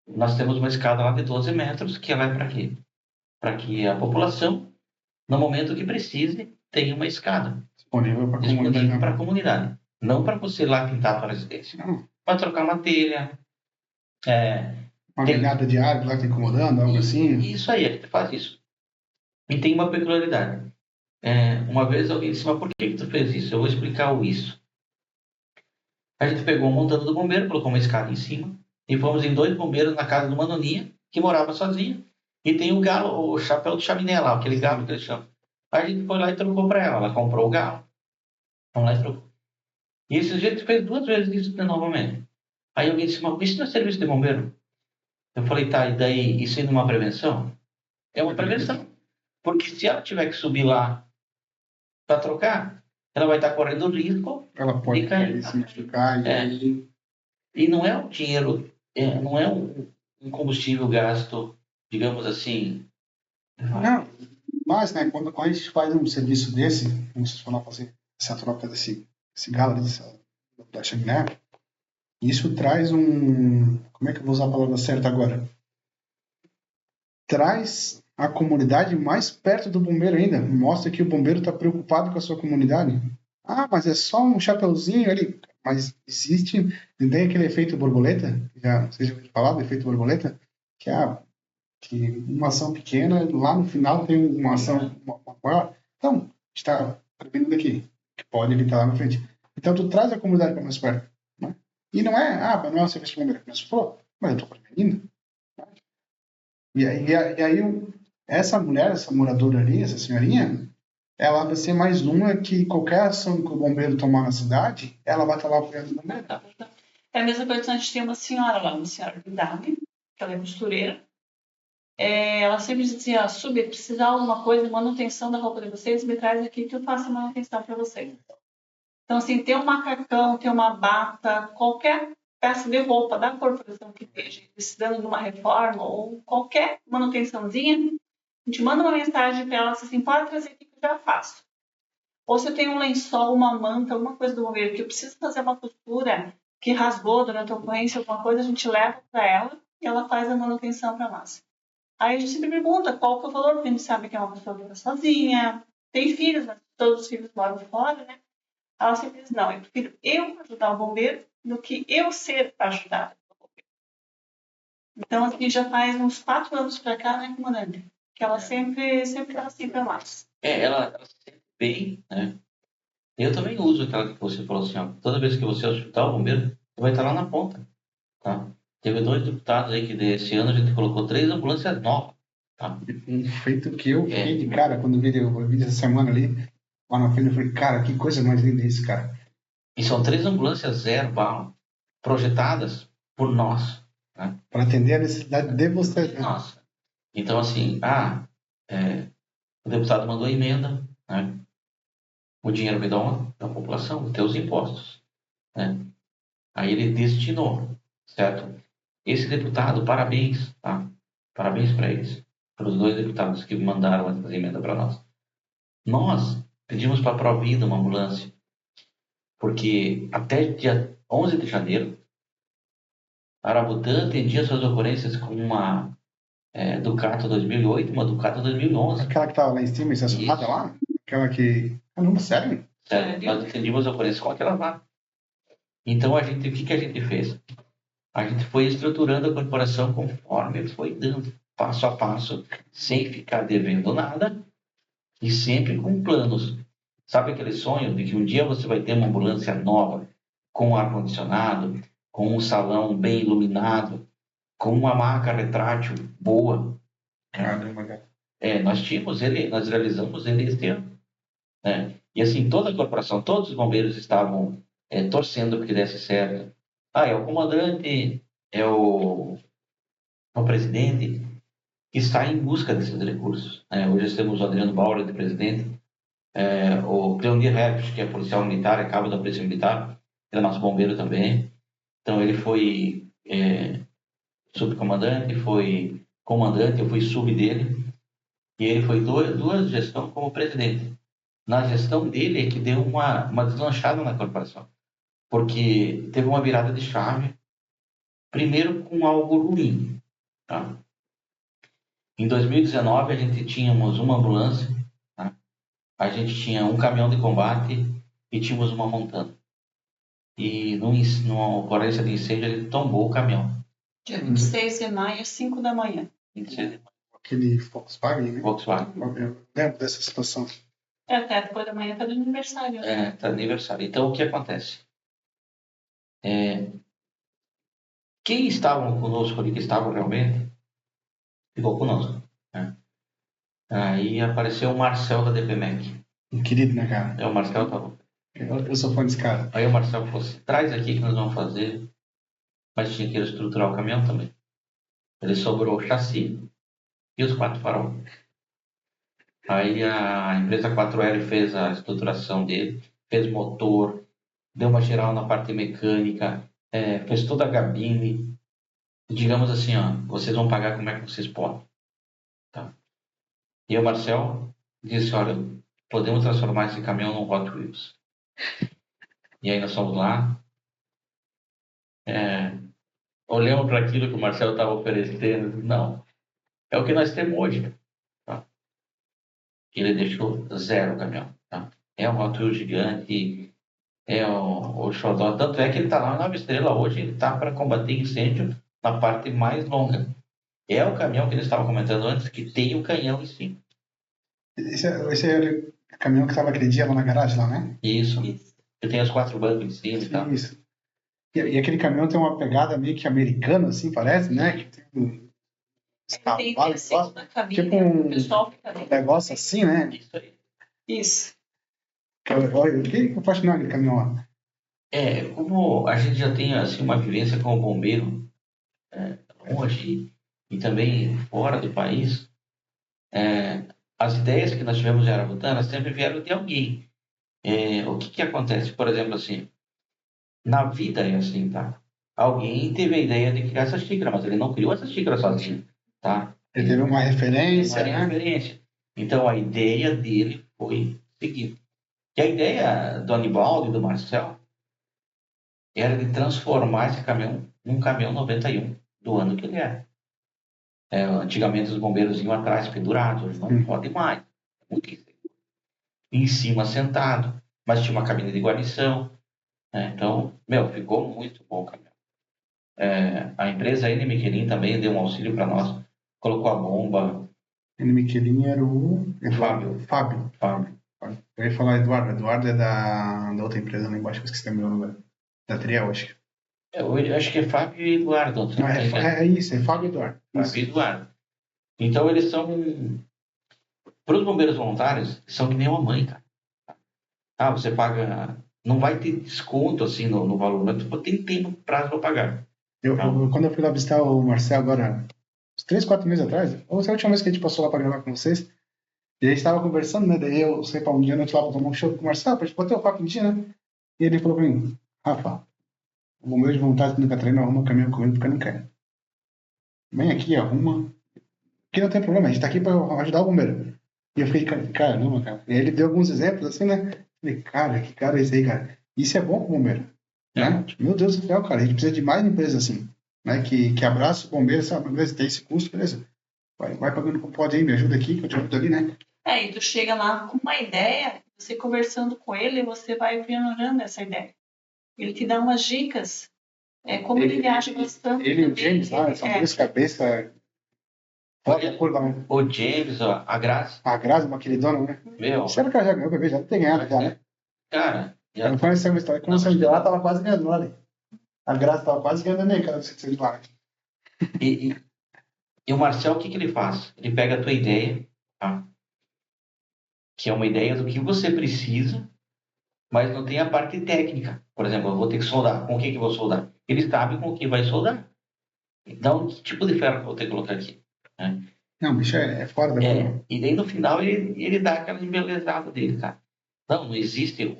Nós temos uma escada lá de 12 metros, que ela é para quê? Para que a população, no momento que precise, tenha uma escada Disponível para a comunidade. Não para você ir lá pintar a sua residência. Para trocar uma telha. Uma grelhada de ar lá que está incomodando, algo assim. Isso aí, a gente faz isso. E tem uma peculiaridade. Uma vez alguém disse, mas por que tu fez isso? Eu vou explicar o isso. A gente pegou a montando do bombeiro, colocou uma escada em cima, e fomos em 2 bombeiros na casa de uma noninha, que morava sozinha, e tem o galo, o chapéu de chaminé lá, aquele galo que eles chamam. Aí a gente foi lá e trocou para ela comprou o galo. Vamos lá e trocou. E esse jeito fez 2 vezes isso novamente. Aí alguém disse, mas isso não é serviço de bombeiro? Eu falei, tá, e daí, isso aí não é uma prevenção? É uma prevenção. Porque se ela tiver que subir lá para trocar, ela vai estar correndo o risco ela pode de cair. Se machucar. E não é um dinheiro, não é um combustível gasto, digamos assim. Não, mas, né, quando a gente faz um serviço desse, como vocês foram fazer essa troca desse galo da chaminé, isso traz como é que eu vou usar a palavra certa agora? Traz a comunidade mais perto do bombeiro ainda. Mostra que o bombeiro está preocupado com a sua comunidade. Mas é só um chapeuzinho ali. Mas existe, tem aquele efeito borboleta, já vocês já ouviram falar do efeito borboleta, que que uma ação pequena, lá no final tem uma ação maior. Então, está prevenindo aqui, que pode evitar lá na frente. Então, tu traz a comunidade para mais perto. Né? E não é, não é um serviço de bombeiro. Mas eu estou prevenindo. E aí essa mulher, essa moradora ali, essa senhorinha, ela vai ser mais uma que qualquer ação que o bombeiro tomar na cidade, ela vai estar lá apoiando o bombeiro. É a mesma coisa que a gente tem uma senhora lá, uma senhora de idade, que ela é costureira. Ela sempre dizia, precisar de alguma coisa, manutenção da roupa de vocês, me traz aqui que eu faço a manutenção para vocês. Então, assim, ter um macacão, ter uma bata, qualquer peça de roupa da corporação que esteja precisando de uma reforma ou qualquer manutençãozinha, a gente manda uma mensagem para ela assim, pode trazer aqui que eu já faço. Ou se eu tenho um lençol, uma manta, alguma coisa do bombeiro que eu preciso fazer uma costura que rasgou durante a ocorrência, alguma coisa, a gente leva para ela e ela faz a manutenção para nós. Aí a gente sempre pergunta qual que é o valor, porque a gente sabe que é uma pessoa que está sozinha, tem filhos, mas todos os filhos moram fora, né? Ela sempre diz, não, eu prefiro eu ajudar o bombeiro do que eu ser ajudada pelo bombeiro. Então, assim, já faz uns 4 anos para cá, né, comandante? Que ela sempre tá sempre a mais. Ela sempre vem, né? Eu também uso aquela que você falou assim, ó, toda vez que você é hospital, bombeiro, você vai estar lá na ponta, tá? Teve 2 deputados aí que desse ano a gente colocou 3 ambulâncias novas, tá? Um feito que eu fiquei de cara quando eu vi essa semana ali, lá na frente, eu falei, cara, que coisa mais linda isso, cara. E são 3 ambulâncias zero bala, projetadas por nós, né? Para atender a necessidade de vocês, né? Nossa. Então, assim, o deputado mandou emenda, né? O dinheiro veio da população, dos teus impostos, né? Aí ele destinou, certo? Esse deputado, parabéns, tá? Parabéns para eles, para os 2 deputados que mandaram essa emenda para nós. Nós pedimos para a Provida uma ambulância, porque até dia 11 de janeiro, a Arabutã atendia suas ocorrências com uma Ducato 2008 e uma Ducato 2011. Aquela que tava lá em cima, estacionada Isso. lá? Aquela que... Ah, não, sério? Sério, nós atendíamos as ocorrências com aquela lá. Então, o que a gente fez? A gente foi estruturando a corporação conforme foi dando, passo a passo, sem ficar devendo nada e sempre com planos. Sabe aquele sonho de que um dia você vai ter uma ambulância nova, com ar-condicionado, com um salão bem iluminado, com uma maca retrátil boa? Caramba, cara. Nós realizamos ele este ano, né? E assim, toda a corporação, todos os bombeiros estavam torcendo para que desse certo. É o comandante, é o presidente que está em busca desses recursos, né? Hoje temos o Adriano Bauer de presidente, o Cleonir Herbst, que é policial militar, é cabo da Polícia Militar, ele é nosso bombeiro também. Então ele foi subcomandante, foi comandante, eu fui sub dele, e ele foi duas gestões como presidente. Na gestão dele é que deu uma deslanchada na corporação, porque teve uma virada de chave, primeiro com algo ruim, tá? Em 2019 a gente tínhamos uma ambulância, tá? A gente tinha um caminhão de combate e tínhamos uma montana. E numa ocorrência de incêndio ele tombou o caminhão. Dia 26 de maio, às 5 da manhã. 26 de maio. Aquele Volkswagen, né? Volkswagen. Eu lembro dessa situação. Até depois da manhã tá de aniversário. Né? Tá aniversário. Então o que acontece? Quem estavam conosco ali, que estavam realmente, ficou conosco, né? Aí apareceu o Marcel da DPMEC. Um querido, né, cara? O Marcel tava. Eu sou fã desse cara. Aí o Marcel falou assim, traz aqui que nós vamos fazer. Mas tinha que estruturar o caminhão também. Ele sobrou o chassi e os 4 farol. Aí a empresa 4L fez a estruturação dele, fez motor, deu uma geral na parte mecânica, fez toda a gabine. Digamos assim, ó, vocês vão pagar como é que vocês podem. Tá? E o Marcel disse, olha, podemos transformar esse caminhão num Hot Wheels. E aí nós fomos lá, olhamos para aquilo que o Marcel estava oferecendo. Não, é o que nós temos hoje. Tá? Ele deixou 0 o caminhão. Tá? É um Hot Wheels gigante, é o xodó. Tanto é que ele está lá na 9 Estrela hoje, ele está para combater incêndio na parte mais longa. É o caminhão que eles estavam comentando antes, que tem o canhão em cima. Esse é o caminhão que estava aquele dia lá na garagem, lá, né? Isso. Isso. Que tem os 4 bancos em cima e tal. Isso. E aquele caminhão tem uma pegada meio que americana, assim, parece, né? Que tem um Tem cavalo, segunda cabine, tipo um o pessoal fica dentro. negócio assim, né? Isso aí. Isso. Olha, o que eu faço naquele caminhão lá? Como a gente já tem assim, uma vivência como bombeiro longe e também fora do país, as ideias que nós tivemos em Arabutana sempre vieram de alguém. O que acontece? Por exemplo, assim, na vida é assim, tá? Alguém teve a ideia de criar essa xícara, mas ele não criou essa xícara sozinho, tá? Ele teve uma referência, Uma né? referência. Então, a ideia dele foi seguir. E a ideia do Anibaldo e do Marcel era de transformar esse caminhão num caminhão 91 do ano que ele era. Antigamente os bombeiros iam atrás pendurados, hoje não pode mais. Muito inseguro. Em cima sentado, mas tinha uma cabine de guarnição. Né? Então, ficou muito bom o caminhão. A empresa N Miquelin também deu um auxílio para nós, colocou a bomba. N Miquelin era o Fábio. Fábio. Eu ia falar Eduardo. Eduardo é da outra empresa lá embaixo, que eu esqueci também o nome. Da Triel, acho que. Eu acho que é Fábio e Eduardo. Não, é isso, é Fábio e Eduardo. Fábio e Eduardo. Então eles são, para os bombeiros voluntários, são que nem uma mãe, cara. Você paga, não vai ter desconto assim no valor, mas tu tem tempo, prazo para pagar. Quando eu fui lá visitar o Marcel agora, uns 3, 4 meses atrás, ou foi a última vez que a gente passou lá para gravar com vocês, e a gente estava conversando, né? Daí eu saí para um dia, nós lá para tomar um show com o Marcel, para gente bater o papo um dia, né? E ele falou para mim, Rafa, o bombeiro de vontade do Catarina arruma caminhão com ele porque eu não quero. Vem aqui, arruma. Porque não tem problema, a gente tá aqui para ajudar o bombeiro. E eu fiquei, caramba, cara. E aí ele deu alguns exemplos assim, né? Falei, cara, que cara é esse aí, cara? Isso é bom pro bombeiro, né? Meu Deus do céu, cara, a gente precisa de mais empresas assim, né? Que abraça o bombeiro, sabe? Beleza, tem esse custo, beleza. Vai pagando como pode aí, me ajuda aqui, que eu te ajudo ali, né? E tu chega lá com uma ideia, você conversando com ele, você vai aprimorando essa ideia. Ele te dá umas dicas, como ele viaja bastante. Ele e o James lá, são duas cabeças. O James, ó, a Graça. A Graça, uma queridona, né? Meu. Será que ela já ganhou o bebê? Já tem ganhado, já, né? Cara, eu conheci uma história. Quando eu saí de lá, tava quase ganhando lá, né? A Graça tava quase ganhando nem cada vez que saiu de lá. E o Marcel, o que ele faz? Ele pega a tua ideia, tá? Que é uma ideia do que você precisa, mas não tem a parte técnica. Por exemplo, eu vou ter que soldar. Com o que eu vou soldar? Ele sabe com o que vai soldar. Então, que tipo de ferro que eu vou ter que colocar aqui? Né? Não, bicho, é fora da curva. E daí, no final, ele dá aquela embelezada dele, cara. Não existe...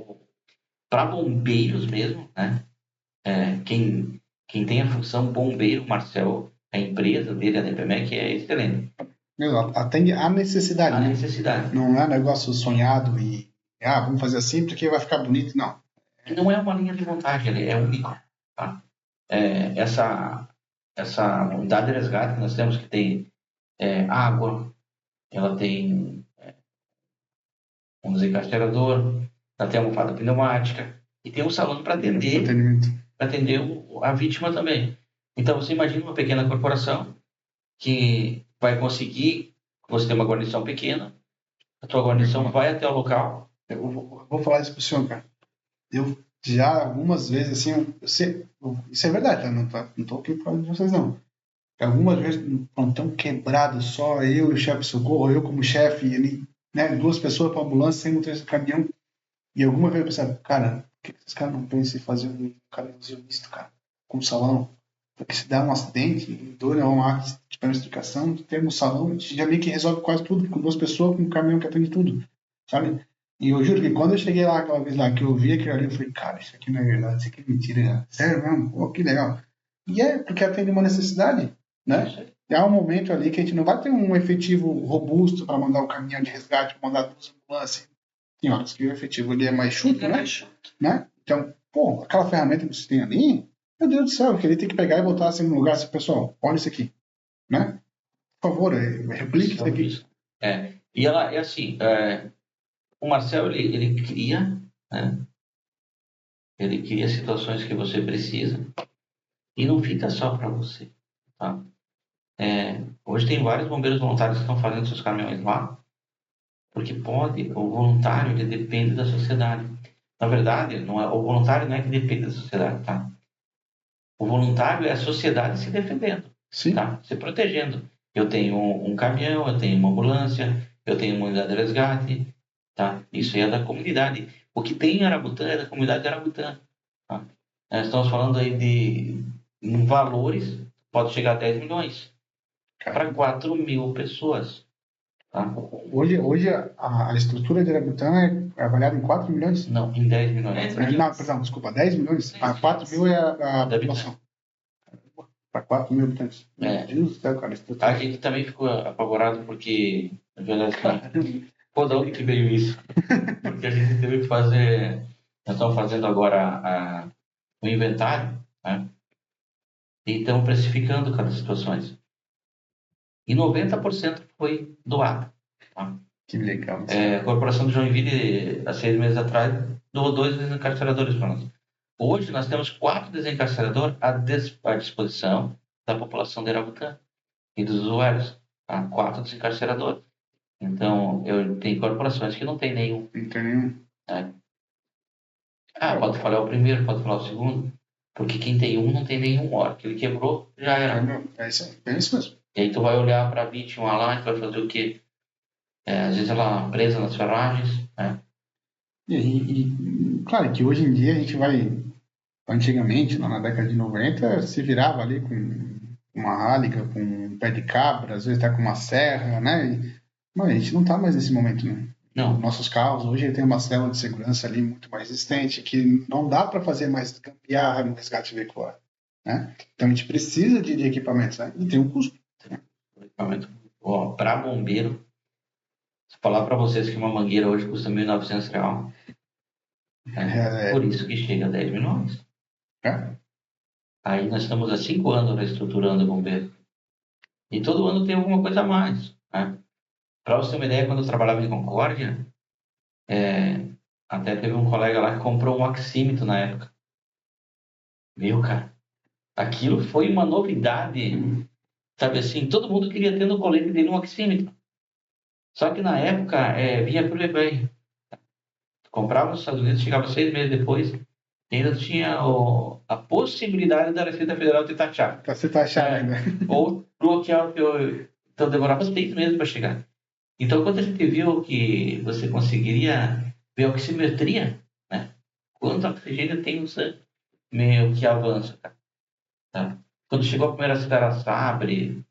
Para bombeiros mesmo, né? Quem tem a função bombeiro, Marcel, a empresa dele, a DPMEC, é excelente. Atende a necessidade. A necessidade. Não é negócio sonhado e vamos fazer assim porque vai ficar bonito, não. Não é uma linha de montagem, ele é único. Tá? Essa unidade de resgate que nós temos, que tem água, ela tem um desencarcerador, ela tem almofada pneumática e tem um salão para atender a vítima também. Então você imagina uma pequena corporação que vai conseguir, você tem uma guarnição pequena, a tua guarnição vai até o local. Eu vou falar isso pro senhor, cara. Eu já algumas vezes, assim, isso é verdade, tá? Não tô aqui falando de vocês, não. Algumas vezes, plantão quebrado, só eu e o chefe de socorro, eu como chefe, ele, né, 2 pessoas para ambulância, sem motorista de caminhão. E alguma vez eu pensava, cara, por que esses caras não pensam em fazer um caminhãozinho misto, cara, com salão? Porque se dá um acidente, dor, uma explicação, tem um salão, a gente já meio que resolve quase tudo, com 2 pessoas, com um caminhão que atende tudo, sabe? E eu juro que quando eu cheguei lá aquela vez lá, que eu vi aquilo ali, eu falei, cara, isso aqui não é verdade, isso aqui é mentira, cara. Sério mesmo? Pô, que legal. E porque atende uma necessidade, né? E há um momento ali que a gente não vai ter um efetivo robusto para mandar um caminhão de resgate, para mandar 2 ambulâncias. Tem horas que o efetivo ali é mais chuto, né? Então, pô, aquela ferramenta que você tem ali, meu Deus do céu, eu queria ter que pegar e botar assim no lugar assim, pessoal, olha isso aqui, né? Por favor, replique isso aqui. E ela é assim, o Marcel, ele cria, né? Ele cria situações que você precisa e não fica só para você, tá? Hoje tem vários bombeiros voluntários que estão fazendo seus caminhões lá, porque o voluntário, ele depende da sociedade. Na verdade, o voluntário não é que depende da sociedade, tá? O voluntário é a sociedade se defendendo, tá? Se protegendo. Eu tenho um caminhão, eu tenho uma ambulância, eu tenho uma unidade de resgate, tá? Isso aí é da comunidade. O que tem em Arabutã é da comunidade de Arabutã, tá? Nós estamos falando aí de valores, pode chegar a 10 milhões para 4 mil pessoas. Tá? Hoje a estrutura de Arabutã é avaliada em 4 milhões? Não, em 10 milhões. 10 milhões. Não, perdão, desculpa, 10 milhões? 4 mil é a população. Para 4 mil habitantes. Meu Deus do céu, cara. A gente também ficou apavorado porque, na verdade, pô, da onde que veio isso? Porque a gente teve que fazer, nós estamos fazendo agora o inventário, né? E estamos precificando cada situações. E 90% foi doado. Tá? Que legal. A Corporação de Joinville, há 6 meses atrás, doou 2 desencarceradores para nós. Hoje nós temos 4 desencarceradores à disposição da população de Arabutã e dos usuários. Tá? 4 desencarceradores. Então, tem corporações que não tem nenhum. Não tem nenhum. Né? Pode falar o primeiro, pode falar o segundo. Porque quem tem um não tem nenhum. A hora que ele quebrou, já era. É isso mesmo. E aí tu vai olhar para a vítima lá e tu vai fazer o quê? Às vezes ela presa nas ferragens. Né? E claro que hoje em dia a gente vai... Antigamente, lá na década de 90, se virava ali com uma ráliga, com um pé de cabra, às vezes tá com uma serra, né? Mas a gente não tá mais nesse momento, né? Não. Nossos carros hoje tem uma célula de segurança ali muito mais resistente, que não dá para fazer mais gambiarra no resgate veicular, né? Então a gente precisa de equipamentos, né? E tem um custo. Equipamento. Para bombeiro, se falar para vocês que uma mangueira hoje custa R$1.900, por isso que chega a 10 milhões. Aí nós estamos há 5 anos reestruturando o bombeiro. E todo ano tem alguma coisa a mais. Né? Para você ter uma ideia, quando eu trabalhava em Concórdia, até teve um colega lá que comprou um oxímetro na época. Meu, cara, aquilo foi uma novidade. Sabe assim, todo mundo queria ter no colete dele um oxímetro. Só que na época, vinha por eBay. Comprava nos Estados Unidos, chegava 6 meses depois, e ainda tinha a possibilidade da Receita Federal te taxar. Para ser taxado ainda. Ou bloquear o teu... Então demorava 6 meses para chegar. Então quando a gente viu que você conseguiria ver a oximetria, né? Quanto oxigênio tem no sangue, meu, que avanço, cara. Tá? Quando chegou a primeira Cidara Sabre,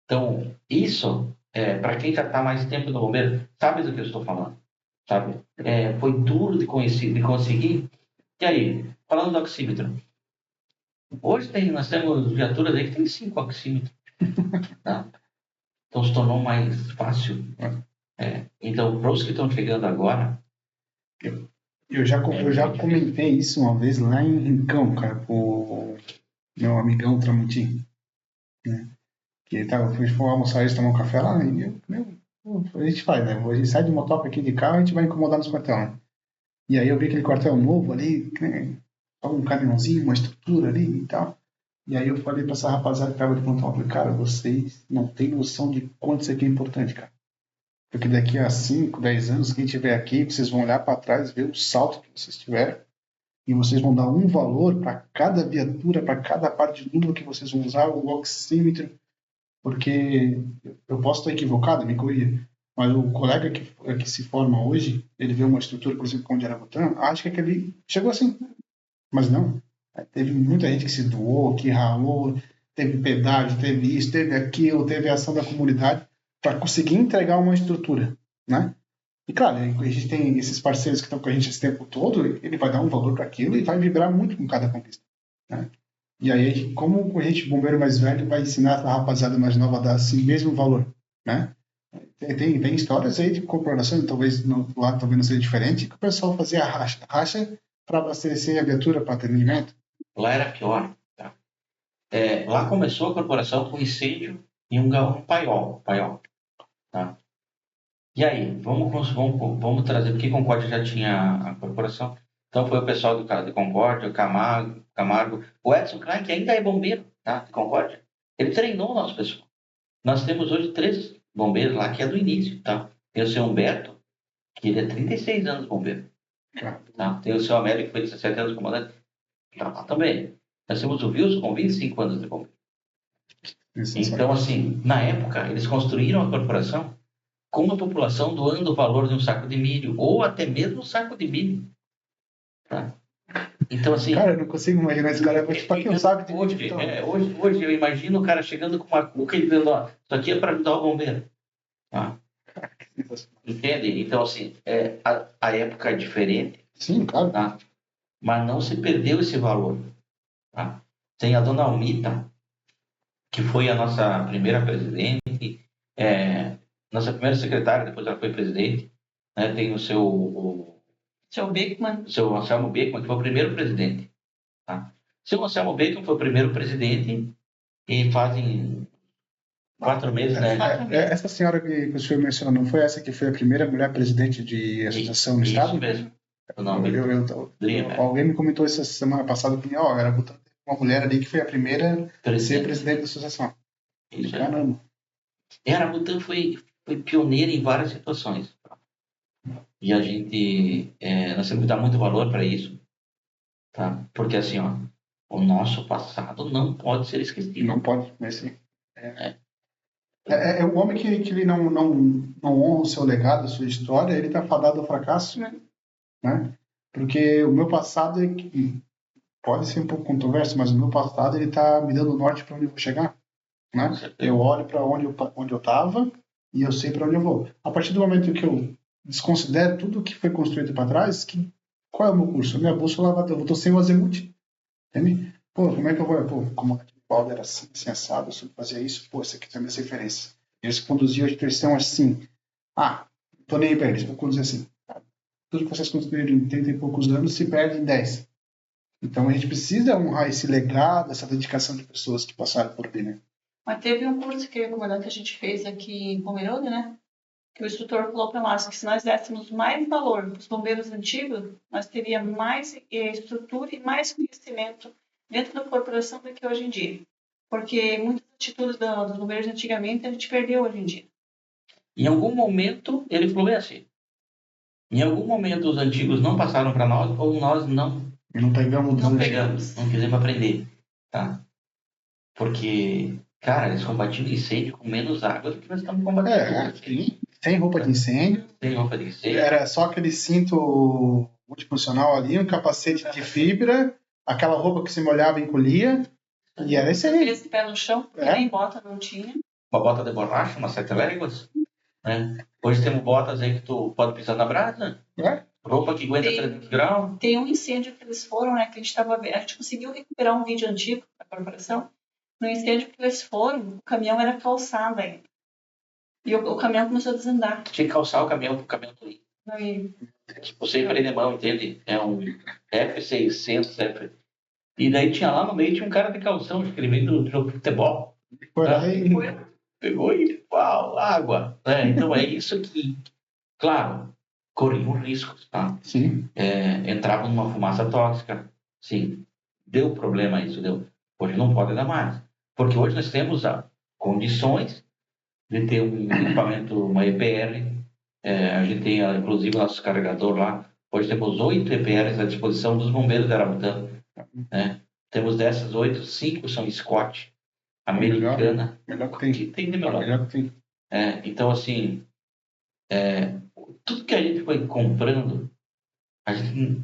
então isso, para quem já está mais tempo no bombeiro, sabe do que eu estou falando, sabe? Foi duro de conseguir. E aí, falando do oxímetro, hoje nós temos viaturas aí que tem 5 oxímetros. Tá? Então se tornou mais fácil. Então, para os que estão chegando agora... Eu já comentei isso uma vez lá em Rincão, cara, pro meu amigão Tramontim. Né? Que ele foi almoçar e tomar um café lá, e a gente faz, né? A gente sai de motoca aqui de carro e a gente vai incomodar nos quartel, né? E aí eu vi aquele quartel novo ali, né? Só um caminhãozinho, uma estrutura ali e tal. E aí eu falei pra essa rapaziada que tava de plantão, eu falei, cara, vocês não têm noção de quanto isso aqui é importante, cara. Porque daqui a 5, 10 anos, quem estiver aqui, vocês vão olhar para trás e ver o salto que vocês tiveram. E vocês vão dar um valor para cada viatura, para cada parte de número que vocês vão usar, o oxímetro. Porque eu posso estar equivocado, me corrija, mas o colega que se forma hoje, ele vê uma estrutura, por exemplo, como de Arabutã, acha que aquele chegou assim. Mas não. Teve muita gente que se doou, que ralou, teve pedágio, teve isso, teve aquilo, teve a ação da comunidade para conseguir entregar uma estrutura, né? E claro, a gente tem esses parceiros que estão com a gente esse tempo todo, ele vai dar um valor para aquilo e vai vibrar muito com cada conquista, né? E aí, como a gente, bombeiro mais velho, vai ensinar a rapaziada mais nova a dar esse mesmo valor, né? Tem histórias aí de corporação, talvez lá talvez não seja diferente, que o pessoal fazia racha para abastecer a viatura para atendimento. Lá era pior. Tá? Lá começou a corporação com incêndio em um paiol. Tá? E aí, vamos trazer, porque Concórdia já tinha a corporação. Então foi o pessoal do cara de Concórdia, o Camargo, o Edson Klein, que ainda é bombeiro, tá? De Concórdia. Ele treinou o nosso pessoal. Nós temos hoje 3 bombeiros lá, que é do início, tá? Tem o seu Humberto, que ele é 36 anos bombeiro. Tá? Tem o seu Américo, que foi 17 anos comandante. Tá lá também. Nós temos o Wilson, com 25 anos de bombeiro. Então, assim, na época, eles construíram a corporação com a população doando o valor de um saco de milho, ou até mesmo um saco de milho. Tá? Então, assim... Cara, eu não consigo imaginar esse cara. Tipo, aqui um saco de milho. Hoje eu imagino o cara chegando com uma cuca e dizendo, ó, isso aqui é para ajudar o bombeiro. Tá? Entende? Então, assim, a época é diferente. Sim, claro. Tá? Mas não se perdeu esse valor. Tá? Tem a dona Almita, que foi a nossa primeira presidente, nossa primeira secretária, depois ela foi presidente, né? Tem o seu Beckman. Seu Anselmo Beckman, que foi o primeiro presidente. Tá? Seu Anselmo Beckman foi o primeiro presidente e fazem 4 meses, né? Essa senhora que o senhor mencionou, não foi essa que foi a primeira mulher presidente de associação no Estado? Isso mesmo. O nome Dreamer. Alguém me comentou essa semana passada que era uma mulher ali que foi a primeira a ser presidente da associação. Isso, caramba. A Arabutan foi pioneira em várias situações. E a gente, nós temos que dar muito valor para isso, tá? Porque assim, o nosso passado não pode ser esquecido. Não pode, mas sim. É o homem que ele não honra o seu legado, a sua história, ele está fadado ao fracasso, né? Porque o meu passado pode ser um pouco controverso, mas o meu passado ele está me dando norte para onde eu vou chegar, né? Eu olho para onde eu estava e eu sei para onde eu vou. A partir do momento que eu desconsidero tudo que foi construído para trás, qual é o meu curso? A minha bússola, eu estou sem o azimuth, entende? Pô, como é que eu vou? Pô, como o Paulo era assim assado, eu soube fazer isso, pô, isso aqui tem minhas referências. Eles conduziam a instituição assim. Tô nem aí pra eles, vou conduzir assim. Tudo que vocês construíram em 30 e poucos anos se perde em 10. Então a gente precisa honrar esse legado, essa dedicação de pessoas que passaram por ali, né? Mas teve um curso que a gente fez aqui em Pomerode, né? Que o instrutor falou para nós que se nós dessemos mais valor para os bombeiros antigos, nós teríamos mais estrutura e mais conhecimento dentro da corporação do que hoje em dia. Porque muitas atitudes dos bombeiros antigamente a gente perdeu hoje em dia. Em algum momento, ele falou assim, em algum momento os antigos não passaram para nós ou nós não quisemos aprender, tá? Porque, cara, eles combatiam incêndio com menos água do que nós estamos combatendo hoje. Sem roupa de incêndio. Sem roupa de incêndio. Era só aquele cinto multifuncional ali, um capacete de fibra, aquela roupa que se molhava e encolhia, e era isso aí. Esse pé no chão, nem bota não tinha. Uma bota de borracha, umas 7 léguas, né? Hoje temos botas aí que tu pode pisar na brasa. Roupa que aguenta 300 graus. Tem um incêndio que eles foram, né? Que a gente conseguiu recuperar um vídeo antigo da corporação. No incêndio que eles foram, o caminhão era calçado ainda. E o caminhão começou a desandar. Tinha que calçar o caminhão pro caminhão do ir. Você freio de mão, entende? É um F600, E daí tinha lá no meio, tinha um cara de calção, acho que ele veio do jogo de futebol. Pegou e pau, água. Então é isso que, claro, corriam riscos, tá? Sim. Entrava numa fumaça tóxica. Sim, deu problema isso, deu. Hoje não pode dar mais. Porque hoje nós temos condições de ter um equipamento, uma EPR. A gente tem, inclusive, o nosso carregador lá. Hoje temos 8 EPRs à disposição dos bombeiros de Arabutã. Né? Temos dessas 8, 5 são Scott, americana. Melhor que tem de melhor. Melhor que tem. Então, assim, tudo que a gente foi comprando,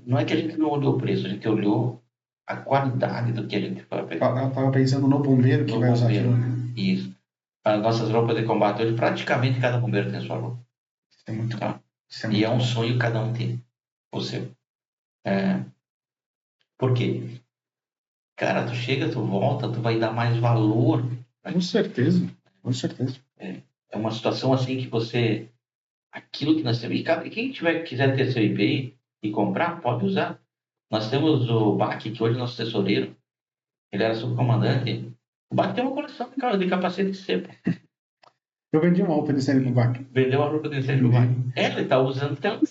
não é que a gente não olhou o preço, a gente olhou a qualidade do que a gente foi pegando. Eu estava pensando no bombeiro que vai usar aquilo. Isso. As nossas roupas de combate hoje, praticamente cada bombeiro tem a sua roupa. Isso é muito bom. E é um sonho cada um ter o seu. Por quê? Cara, tu chega, tu volta, tu vai dar mais valor. Com certeza. É uma situação assim que você... Aquilo que nós temos... E quem quiser ter seu IPI e comprar, pode usar. Nós temos o Bach, que hoje é nosso tesoureiro. Ele era subcomandante. O Bach tem uma coleção de capacete de cepa. Eu vendi uma roupa de incêndio pro Bach. Vendeu uma roupa de incêndio pro Bach. Ele tá usando até o...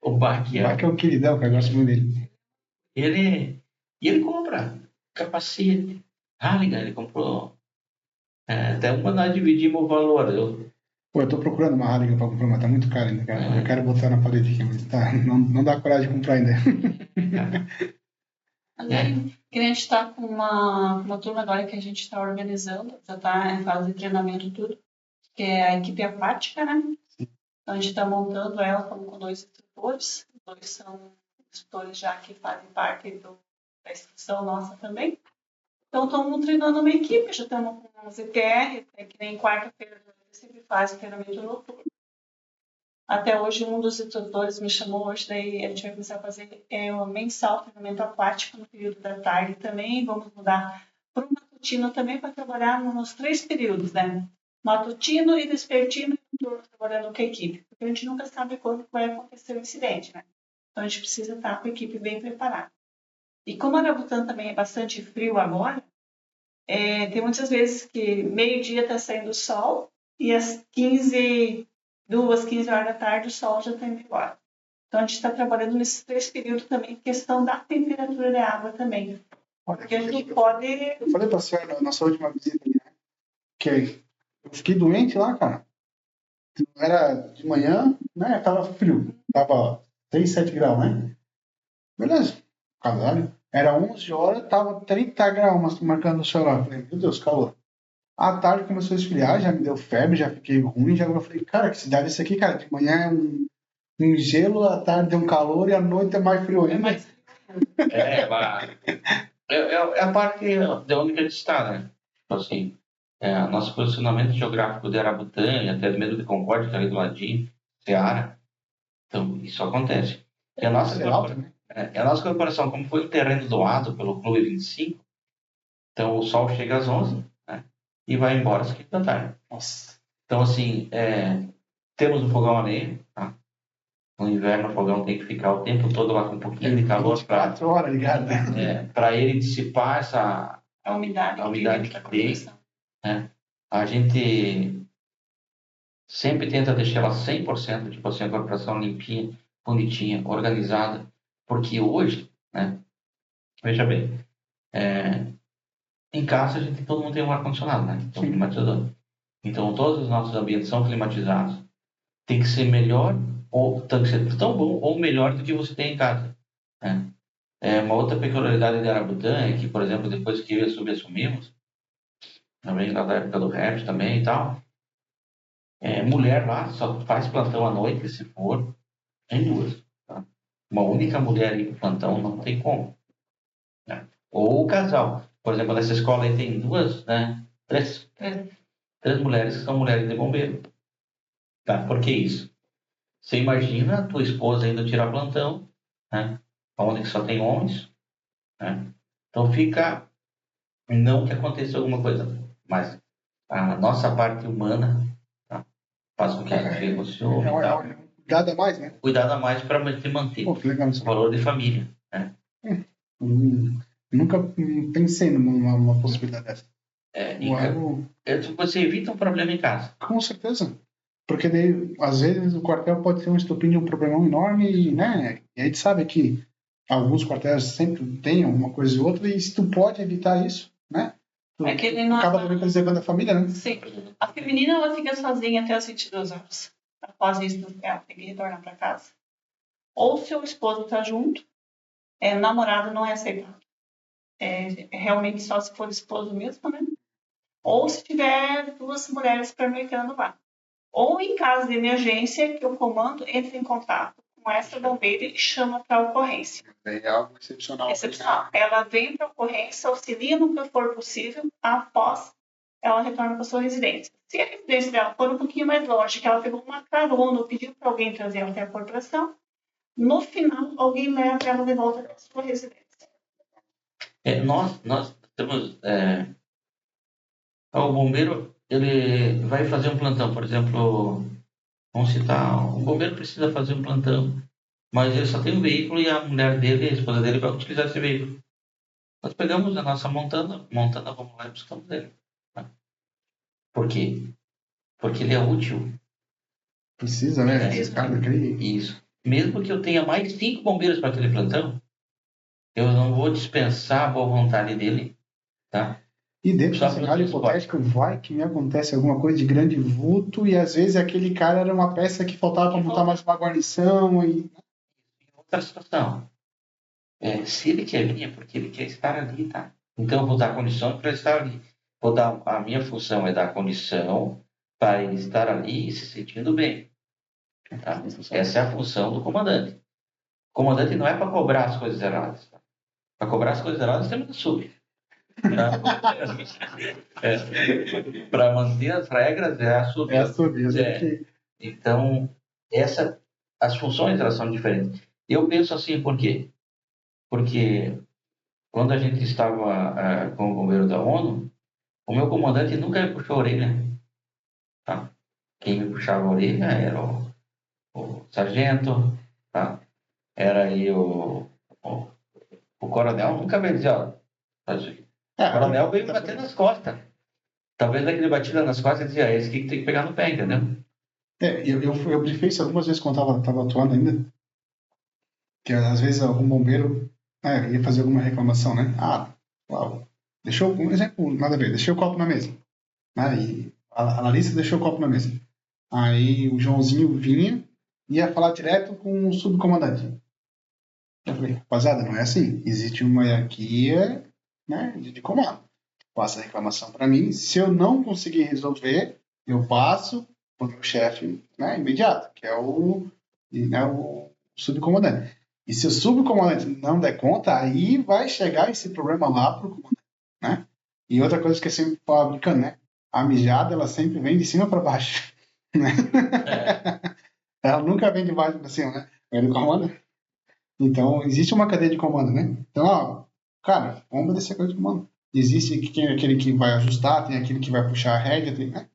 O Bach é o queridão, que eu gosto muito dele. Ele compra capacete. Halligan, ele comprou. Até uma nós dividimos o valor. Eu tô procurando uma Halligan pra comprar, mas tá muito caro ainda, cara. Eu quero botar na parede aqui, mas não dá coragem de comprar ainda. Que a gente está com uma turma agora que a gente está organizando, já está em fase de treinamento e tudo, que é a equipe aquática, né? Então a gente está montando ela com 2 instrutores. 2 são instrutores já que fazem parte da instrução nossa também. Então estamos treinando uma equipe, já estamos com os EPR, que nem quarta-feira a gente sempre faz o treinamento noturno. Até hoje um dos instrutores me chamou hoje, daí a gente vai começar a fazer o mensal treinamento aquático no período da tarde também. Vamos mudar para o matutino também para trabalhar nos 3 períodos, né? Matutino e vespertino e noturno trabalhando com a equipe, porque a gente nunca sabe quando vai acontecer o incidente, né? Então a gente precisa estar com a equipe bem preparada. E como a Arabutã também é bastante frio agora, tem muitas vezes que meio-dia está saindo o sol e às 15 horas da tarde o sol já está indo embora. Então, a gente está trabalhando nesses 3 períodos também, questão da temperatura da água também. Olha, Porque a gente pode... eu falei pra senhora na nossa última visita ali, né? Que eu fiquei doente lá, cara. Era de manhã, né? Tava frio. Tava 6, 7 graus, né? Beleza. Caralho. Era 11 horas, tava 30 graus marcando o celular. Falei, meu Deus, calor. À tarde começou a esfriar, já me deu febre, já fiquei ruim. Já eu falei, cara, que cidade é essa aqui, cara? De manhã é um gelo, à tarde é um calor e à noite é mais frio ainda. É a parte de onde que a gente está, né? Tipo assim, nosso posicionamento geográfico de Arabutã e até mesmo de Concórdia, que é ali do ladinho, Ceará. Então, isso acontece. E a nossa, a nossa corporação, como foi um terreno doado pelo Clube 25, então o sol chega às 11, né? E vai embora às 5 da tarde. Nossa. Então, assim, temos um fogão a lenha, tá? No inverno, o fogão tem que ficar o tempo todo lá com um pouquinho de calor 24 horas ligado, né? para ele dissipar a umidade que tem. Né? A gente sempre tenta deixar ela 100%, tipo assim, a corporação limpinha, bonitinha, organizada, porque hoje, né, veja bem, em casa todo mundo tem um ar-condicionado, né? Então, climatizador. Então, todos os nossos ambientes são climatizados. Tem que ser melhor, ou tem que ser tão bom ou melhor do que você tem em casa. Né? Uma outra peculiaridade de Arabutã é que, por exemplo, depois que eu e a Sub assumimos, também lá da época do rap também e tal, mulher lá só faz plantão à noite, se for, em 2. Tá? Uma única mulher aí pro plantão não tem como. Né? Ou o casal. Por exemplo, nessa escola aí tem 2, né? 3 mulheres que são mulheres de bombeiro. Tá? Por que isso? Você imagina a tua esposa indo tirar plantão, né? Onde que só tem homens, né? Então fica, não que aconteça alguma coisa, mas a nossa parte humana, tá? Faz com que a gente emocione e tal. Cuidado a mais, né? Cuidado a mais para manter o valor de família, né? Nunca pensei numa possibilidade dessa. Você evita um problema em casa. Com certeza. Porque daí, às vezes, o quartel pode ser um estopim de um problemão enorme, né? E a gente sabe que alguns quartéis sempre têm uma coisa e outra, e se tu pode evitar isso, né? Tu acaba também preservando a família, né? Sim. A feminina, ela fica sozinha até as 22 horas. Após isso, ela tem que retornar para casa. Ou se o esposo está junto, namorado não é aceitável. Realmente só se for esposo mesmo, né? Ou se tiver 2 mulheres pernoitando lá. Ou em caso de emergência, que o comando entre em contato com essa bombeira e chama para ocorrência. É algo excepcional. Excepcional. Ela vem para ocorrência, auxilia no que for possível, após ela retorna para sua residência. Se a residência dela for um pouquinho mais longe, que ela pegou uma carona ou pediu para alguém trazer ela até a corporação, no final, alguém leva ela de volta para sua residência. Nós temos... o bombeiro, ele vai fazer um plantão, por exemplo, vamos citar, o bombeiro precisa fazer um plantão, mas ele só tem um veículo e a mulher dele, a esposa dele, vai utilizar esse veículo. Nós pegamos a nossa montana, vamos lá e buscamos ele. Tá? Por quê? Porque ele é útil. Precisa, né? Isso. Mesmo que eu tenha mais 5 bombeiros para aquele plantão, eu não vou dispensar a boa vontade dele, tá? E dentro do cenário hipotético, vai que me acontece alguma coisa de grande vulto e às vezes aquele cara era uma peça que faltava para montar mais uma guarnição e... Outra situação. Se ele quer vir, é porque ele quer estar ali, tá? Então eu vou dar condição para ele estar ali. A minha função é dar condição para ele estar ali e se sentindo bem. Tá? Essa é a função do comandante. O comandante não é para cobrar as coisas erradas. Tá? Para cobrar as coisas erradas, temos que subir. Para manter as regras é a subir. Então, as funções elas são diferentes. Eu penso assim, por quê? Porque quando a gente estava com o bombeiro da ONU, o meu comandante nunca me puxou a orelha. Tá? Quem me puxava a orelha era o sargento, tá? Era aí o coronel, nunca me dizia, o coronel veio me bater nas costas. Talvez aquele batida nas costas e dizia, esse que tem que pegar no pé, entendeu? Eu brifei isso algumas vezes quando estava atuando ainda. que às vezes algum bombeiro ia fazer alguma reclamação, né? Uau, deixou, um exemplo, nada a ver, deixei o copo na mesa. Né? E a Larissa deixou o copo na mesa. Aí o Joãozinho vinha e ia falar direto com o subcomandante. Eu falei, rapaziada, não é assim. Existe uma hierarquia, né, de comando. Passa a reclamação para mim. Se eu não conseguir resolver, eu passo para o meu chefe, né, imediato, que é o subcomandante. E se o subcomandante não der conta, aí vai chegar esse problema lá para o comandante, né? E outra coisa que eu sempre falo brincando, né? A mijada, ela sempre vem de cima para baixo, né? Ela nunca vem de baixo para cima, né? Vem do comandante. Então, existe uma cadeia de comando, né? Então, cara, vamos obedecer a cadeia de comando. Existe aquele que vai ajustar, tem aquele que vai puxar a rédea, né?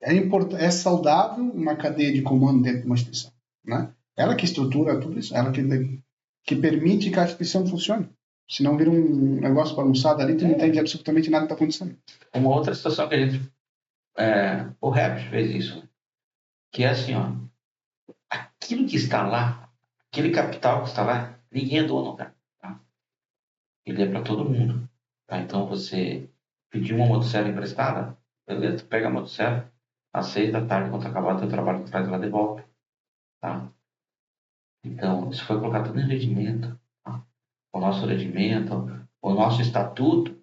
É saudável uma cadeia de comando dentro de uma instituição, né? Ela que estrutura tudo isso, ela que permite que a instituição funcione. Se não vira um negócio bagunçado ali, tu não entende absolutamente nada que está acontecendo. Uma outra situação que a gente... o Rap fez isso, que é assim, ó, aquilo que está lá, aquele capital que está lá, ninguém é dono, cara. Tá? Ele é para todo mundo. Tá? Então, você pediu uma motosserra emprestada, beleza, tu pega a motosserra, às 6 da tarde, quando acabar o teu trabalho, tu traz ela de volta. Tá? Então, isso foi colocado tudo em regimento. Tá? O nosso regimento, o nosso estatuto,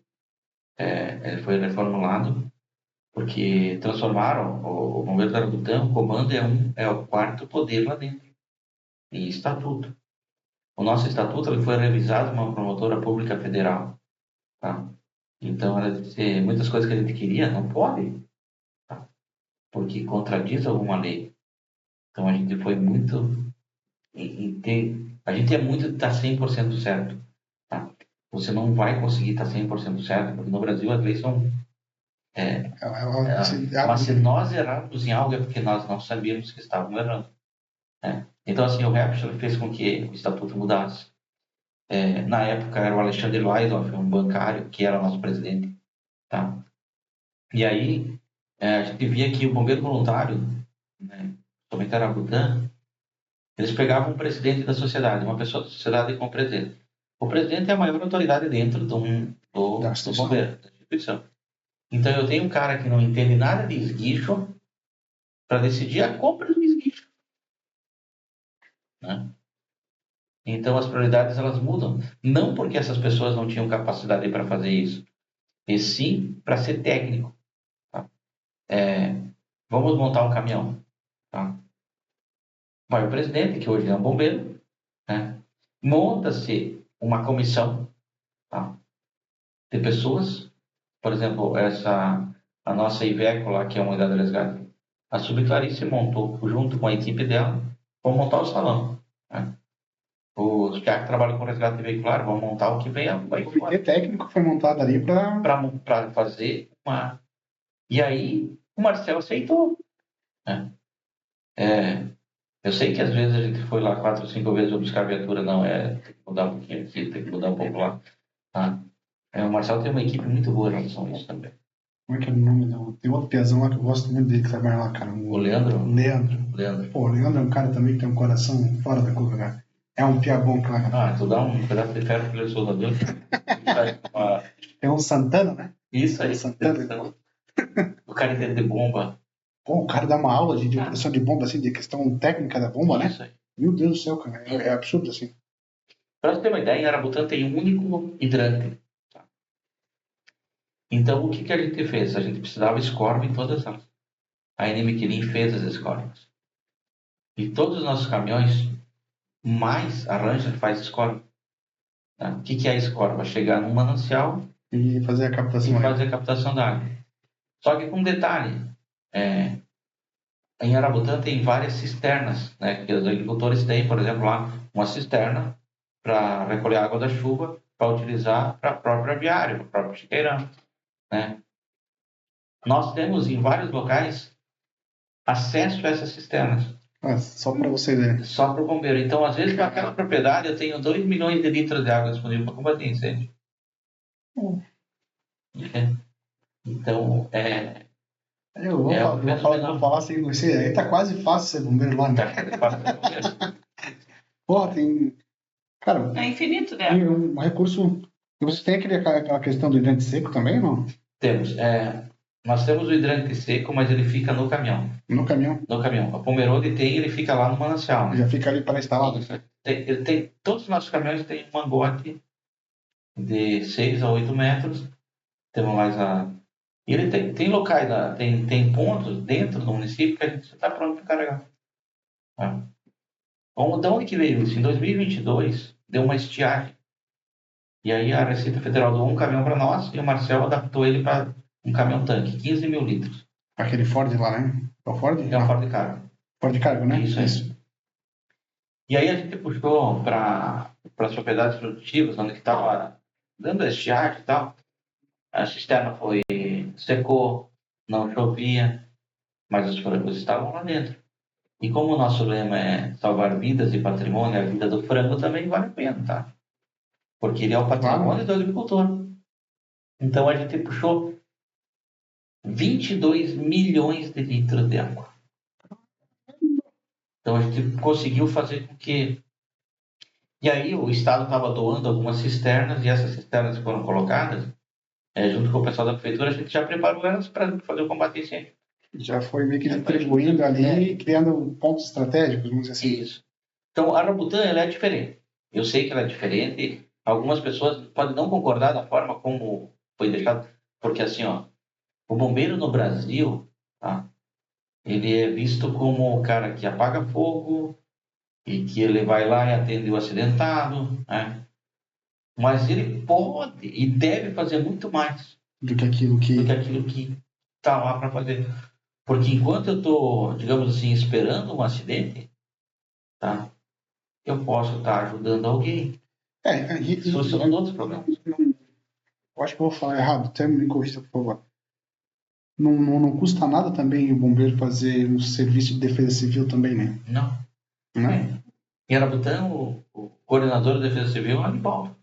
ele foi reformulado porque transformaram o Bombeiro do Arabutã, o comando é o quarto poder lá dentro, em estatuto. O nosso estatuto ele foi revisado por uma promotora pública federal. Tá? Então, ela disse, muitas coisas que a gente queria não pode, tá? Porque contradiz alguma lei. Então, a gente foi muito... a gente é muito de estar 100% certo. Tá? Você não vai conseguir estar 100% certo, porque no Brasil as leis são... mas se nós errarmos em algo é porque nós não sabíamos que estávamos errando. Né? Então, assim, o Rapture fez com que o estatuto mudasse. Na época era o Alexandre Laidoff, um bancário, que era nosso presidente. Tá? E aí, a gente via que o bombeiro voluntário, né, somente Arabutã, eles pegavam um presidente da sociedade, uma pessoa da sociedade como presidente. O presidente é a maior autoridade dentro do bombeiro, da instituição. Então, eu tenho um cara que não entende nada de esguicho para decidir a compra do esguicho. Né? Então, as prioridades elas mudam. Não porque essas pessoas não tinham capacidade para fazer isso, e sim para ser técnico. Tá? Vamos montar um caminhão. Tá? Vai o presidente, que hoje é um bombeiro, né? Monta-se uma comissão, tá? De pessoas, por exemplo, a nossa Iveco lá, que é uma unidade de resgate, a Subclarice montou, junto com a equipe dela, vão montar o salão. Né? Os que trabalham com resgate veicular vão montar o que vem o comitê técnico foi montado ali para fazer uma... E aí o Marcel aceitou. Né? Eu sei que às vezes a gente foi lá 4 ou 5 vezes buscar a viatura, não, tem que mudar um pouquinho aqui, tem que mudar um pouco lá. Tá? O Marcel tem uma equipe muito boa em relação a isso também. Como é que é o nome? Tem outro piazão lá que eu gosto muito dele que trabalha lá, cara. O Leandro? Leandro. Pô, o Leandro é um cara também que tem um coração fora da curva, cara. É um pia bom, cara. Tu dá um pedaço de ferro para ele soldador. É um Santana, né? Isso aí. Santana. O cara entende de bomba. Pô, o cara dá uma aula de operação de bomba, assim, de questão técnica da bomba, né? Isso aí. Meu Deus do céu, cara. É absurdo, assim. Para você ter uma ideia, em Arabutã tem um único hidrante. Tá? Então, o que a gente fez? A gente precisava escorva em todas elas. A NMQLIN fez as escorvas. E todos os nossos caminhões, mais a Ranger faz escorva. Tá? O que é a escorva? Chegar num manancial e fazer a captação da água. Só que com um detalhe, em Arabutã tem várias cisternas, né, que os agricultores têm, por exemplo, lá uma cisterna para recolher a água da chuva para utilizar para a própria aviária, para o próprio chiqueirão. Né? Nós temos em vários locais acesso a essas cisternas. Só para você ver. Só para o bombeiro. Então, às vezes, para aquela propriedade, eu tenho 2 milhões de litros de água disponível para combater incêndio. Então, eu vou falar assim, você aí tá quase fácil ser bombeiro lá, né? Tá quase fácil ser bombeiro. Pô, tem Cara, É infinito, né? é um recurso... E vocês têm aquela questão do hidrante seco também, não? Temos. Nós temos o hidrante seco, mas ele fica no caminhão. No caminhão. No caminhão. A Pomerode ele fica lá no manancial, né? Já fica ali pré-instalado. Todos os nossos caminhões têm um mangote de 6 a 8 metros. Temos mais a... E ele tem locais, tem pontos dentro do município que a gente está pronto para carregar. Tá? Bom, de onde que veio isso? Em 2022, deu uma estiagem. E aí a Receita Federal doou um caminhão para nós e o Marcel adaptou ele para um caminhão-tanque, 15 mil litros. Aquele Ford lá, né? É o Ford? É um Ford Cargo. Ford Cargo, né? Isso. E aí a gente puxou para as propriedades produtivas, onde que estava dando a estiagem e tal. A cisterna secou, não chovia, mas os frangos estavam lá dentro. E como o nosso lema é salvar vidas e patrimônio, a vida do frango também vale a pena, tá? Porque ele é o patrimônio do agricultor. Então a gente puxou 22 milhões de litros de água. Então a gente conseguiu fazer com que... E aí o Estado estava doando algumas cisternas e essas cisternas foram colocadas junto com o pessoal da prefeitura. A gente já preparou elas para fazer o combate a incêndio. Já foi meio que distribuindo ali, criando pontos estratégicos, vamos dizer assim. Isso. Então a Rambutan ela é diferente. Eu sei que ela é diferente. Algumas pessoas podem não concordar da forma como foi deixado, porque assim, ó, o bombeiro no Brasil, tá? Ele é visto como o cara que apaga fogo e que ele vai lá e atende o acidentado, né? Mas ele pode e deve fazer muito mais do que aquilo que está lá para fazer. Porque enquanto eu estou, digamos assim, esperando um acidente, tá? Eu posso estar ajudando alguém. Solucionando outros problemas. Eu acho que eu vou falar errado, até me corrija, por favor. Não custa nada também o bombeiro fazer um serviço de defesa civil também, né? Não. Em Arabutã, o coordenador de defesa civil é Aníbal.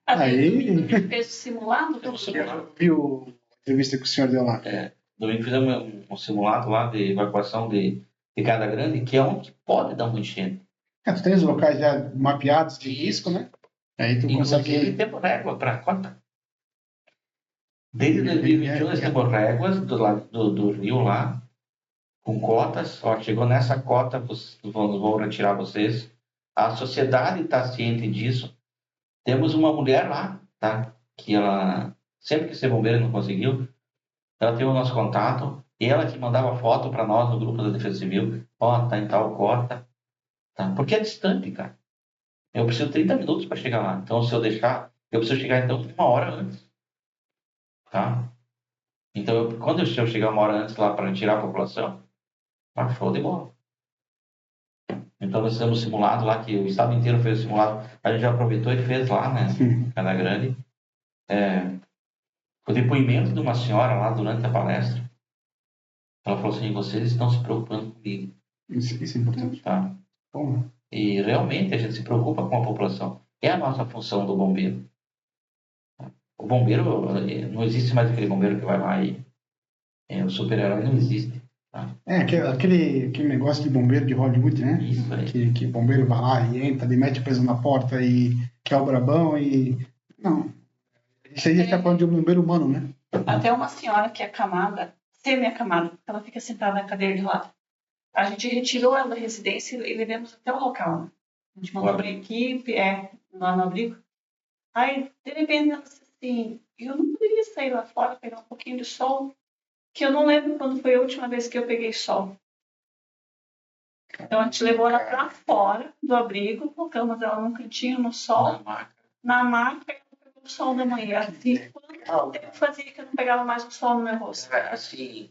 Aí fez o simulado? Viu a entrevista que o senhor deu lá? Domingo fizemos um simulado lá de evacuação de Cada Grande, que é onde pode dar uma enchente. Tu tem os locais já mapeados de risco, né? Aí tu consegue... temos régua para cota. Desde 2021 nós temos réguas do lado do rio lá, com cotas. Ó, chegou nessa cota, vão retirar vocês. A sociedade está ciente disso. Temos uma mulher lá, tá? Que ela sempre quis ser bombeira e não conseguiu. Ela tem o nosso contato. E ela que mandava foto para nós no grupo da Defesa Civil. Ó, tá em tal cota. Tá? Porque é distante, cara. Eu preciso de 30 minutos para chegar lá. Então, se eu deixar, eu preciso chegar então 1 hora antes. Tá? Então, quando eu chegar 1 hora antes lá para tirar a população, show de bola. Então, nós fizemos simulado lá, que o estado inteiro fez o simulado. A gente já aproveitou e fez lá, né? Cada Grande. O depoimento de uma senhora lá durante a palestra. Ela falou assim: vocês estão se preocupando comigo. Isso é importante. Tá? Bom. E realmente a gente se preocupa com a população. É a nossa função do bombeiro. O bombeiro, não existe mais aquele bombeiro que vai lá e o super-herói não existe. Tá? Aquele negócio de bombeiro de Hollywood, né? Isso aí. Que bombeiro vai lá e entra, ele mete preso na porta e que é o brabão e... Não. Isso aí está falando de um bombeiro humano, né? Até uma senhora que é acamada, semi-acamada, porque ela fica sentada na cadeira de lado. A gente retirou ela da residência e levamos até o local. Né? A gente mandou para a equipe, lá no abrigo. Aí, de repente, ela disse assim, eu não poderia sair lá fora, pegar um pouquinho de sol, que eu não lembro quando foi a última vez que eu peguei sol. Então, a gente levou ela para fora do abrigo, colocamos ela num cantinho no sol, na maca, e ela pegou o sol da manhã. Assim, quanto tempo fazia que eu não pegava mais o sol no meu rosto? Assim,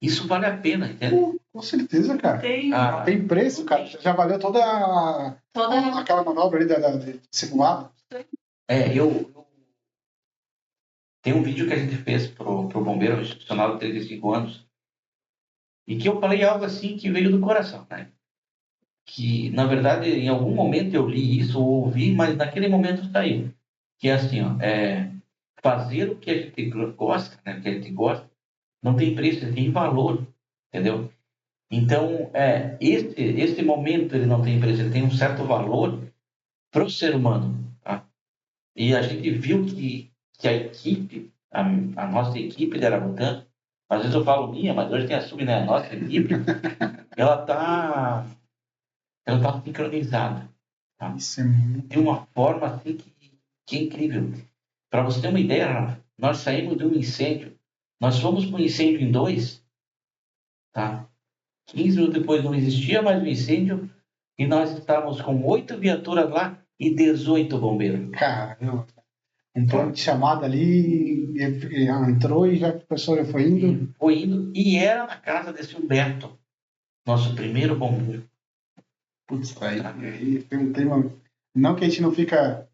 isso vale a pena, entende? Com certeza, cara. Tem preço, cara. Já valeu toda aquela manobra ali de simulado. Tem um vídeo que a gente fez pro bombeiro institucional de 35 anos e que eu falei algo assim que veio do coração, né? Que, na verdade, em algum momento eu li isso ou ouvi, mas naquele momento saiu. Que é assim, ó, fazer o que a gente gosta, né? Que a gente gosta, não tem preço, tem valor, entendeu? Então, esse momento ele não tem preço, ele tem um certo valor para o ser humano. Tá? E a gente viu que a equipe, a nossa equipe de Arabutã, às vezes eu falo minha, mas hoje quem assume, né, a nossa equipe, ela tá sincronizada. Tá? Isso é muito... De uma forma assim que é incrível. Para você ter uma ideia, Rafa, nós saímos de um incêndio, nós fomos para um incêndio em 2, tá? 15 minutos depois não existia mais o incêndio e nós estávamos com 8 viaturas lá e 18 bombeiros. Caramba. Um plano de chamada ali, entrou e já a pessoa já foi indo. Foi indo e era na casa desse Humberto, nosso primeiro bombeiro. Putz, aí tem um tema. Não que a gente não fica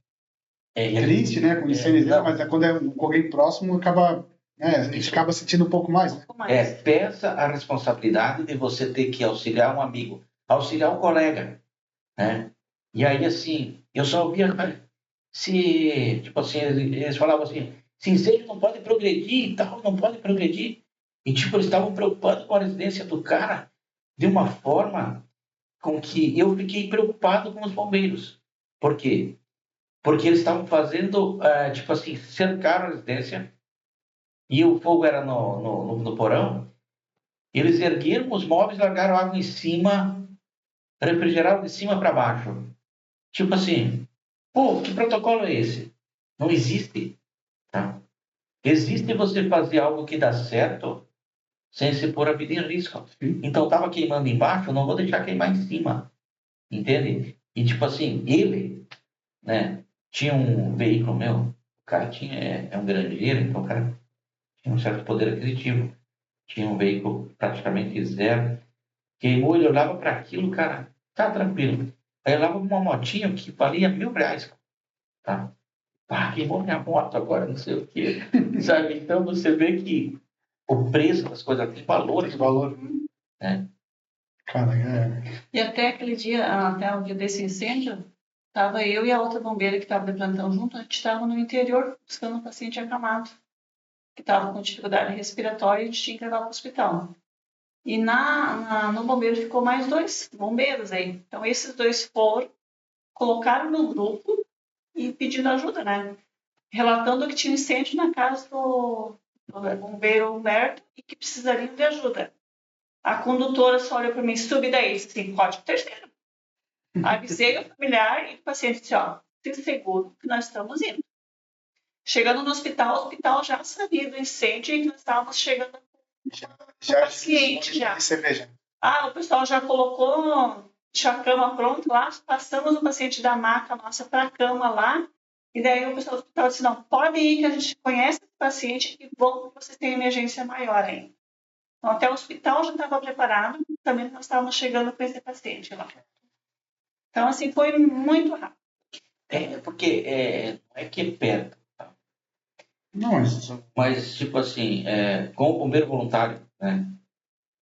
triste, né, com incêndio, mas quando é com alguém próximo, acaba, né, a gente acaba sentindo um pouco mais. Né? Pensa a responsabilidade de você ter que auxiliar um amigo, auxiliar um colega, né? E aí, assim, eu só ouvia, tipo assim, eles falavam assim, esse incêndio não pode progredir e tal, não pode progredir. E, tipo, eles estavam preocupados com a residência do cara de uma forma com que eu fiquei preocupado com os bombeiros. Por quê? Porque eles estavam fazendo, tipo assim, cercaram a residência e o fogo era no porão. Eles ergueram os móveis, largaram água em cima, refrigeraram de cima para baixo. Tipo assim, pô, que protocolo é esse? Não existe, tá? Existe você fazer algo que dá certo sem se pôr a vida em risco. Então estava queimando embaixo, não vou deixar queimar em cima, entende? E tipo assim, ele, né, tinha um veículo meu, o cara é um granjeiro, então o cara tinha um certo poder aquisitivo, tinha um veículo praticamente zero, queimou, ele olhava para aquilo, cara, tá tranquilo. Aí eu olhava uma motinha que valia R$ 1.000, tá? Ah, queimou minha moto agora, não sei o quê. Sabe? Então você vê que o preço das coisas tem valor. Tem valor. Né? Cara, E até aquele dia, até o dia desse incêndio, estava eu e a outra bombeira que estava de plantão junto, a gente estava no interior buscando um paciente acamado, que estava com dificuldade respiratória e a gente tinha que levar para o hospital. E no bombeiro ficou mais 2 bombeiros aí. Então esses 2 foram, colocaram no grupo e pedindo ajuda, né? Relatando que tinha um incêndio na casa do bombeiro Humberto e que precisariam de ajuda. A condutora só olhou para mim, sobe daí, disse assim, código terceiro. Avisei o familiar e o paciente disse, ó, se seguro que nós estamos indo. Chegando no hospital, o hospital já sabia do incêndio e nós estávamos chegando com o paciente já. Você veja. O pessoal já colocou a cama pronta lá, passamos o paciente da maca nossa para a cama lá, e daí o pessoal do hospital disse, não, pode ir que a gente conhece o paciente e vão que vocês têm emergência maior ainda. Então, até o hospital já estava preparado, também nós estávamos chegando com esse paciente lá. Então, assim, foi muito rápido. Porque não é que é perto. Tá? Não, mas, tipo assim, com o bombeiro voluntário, né?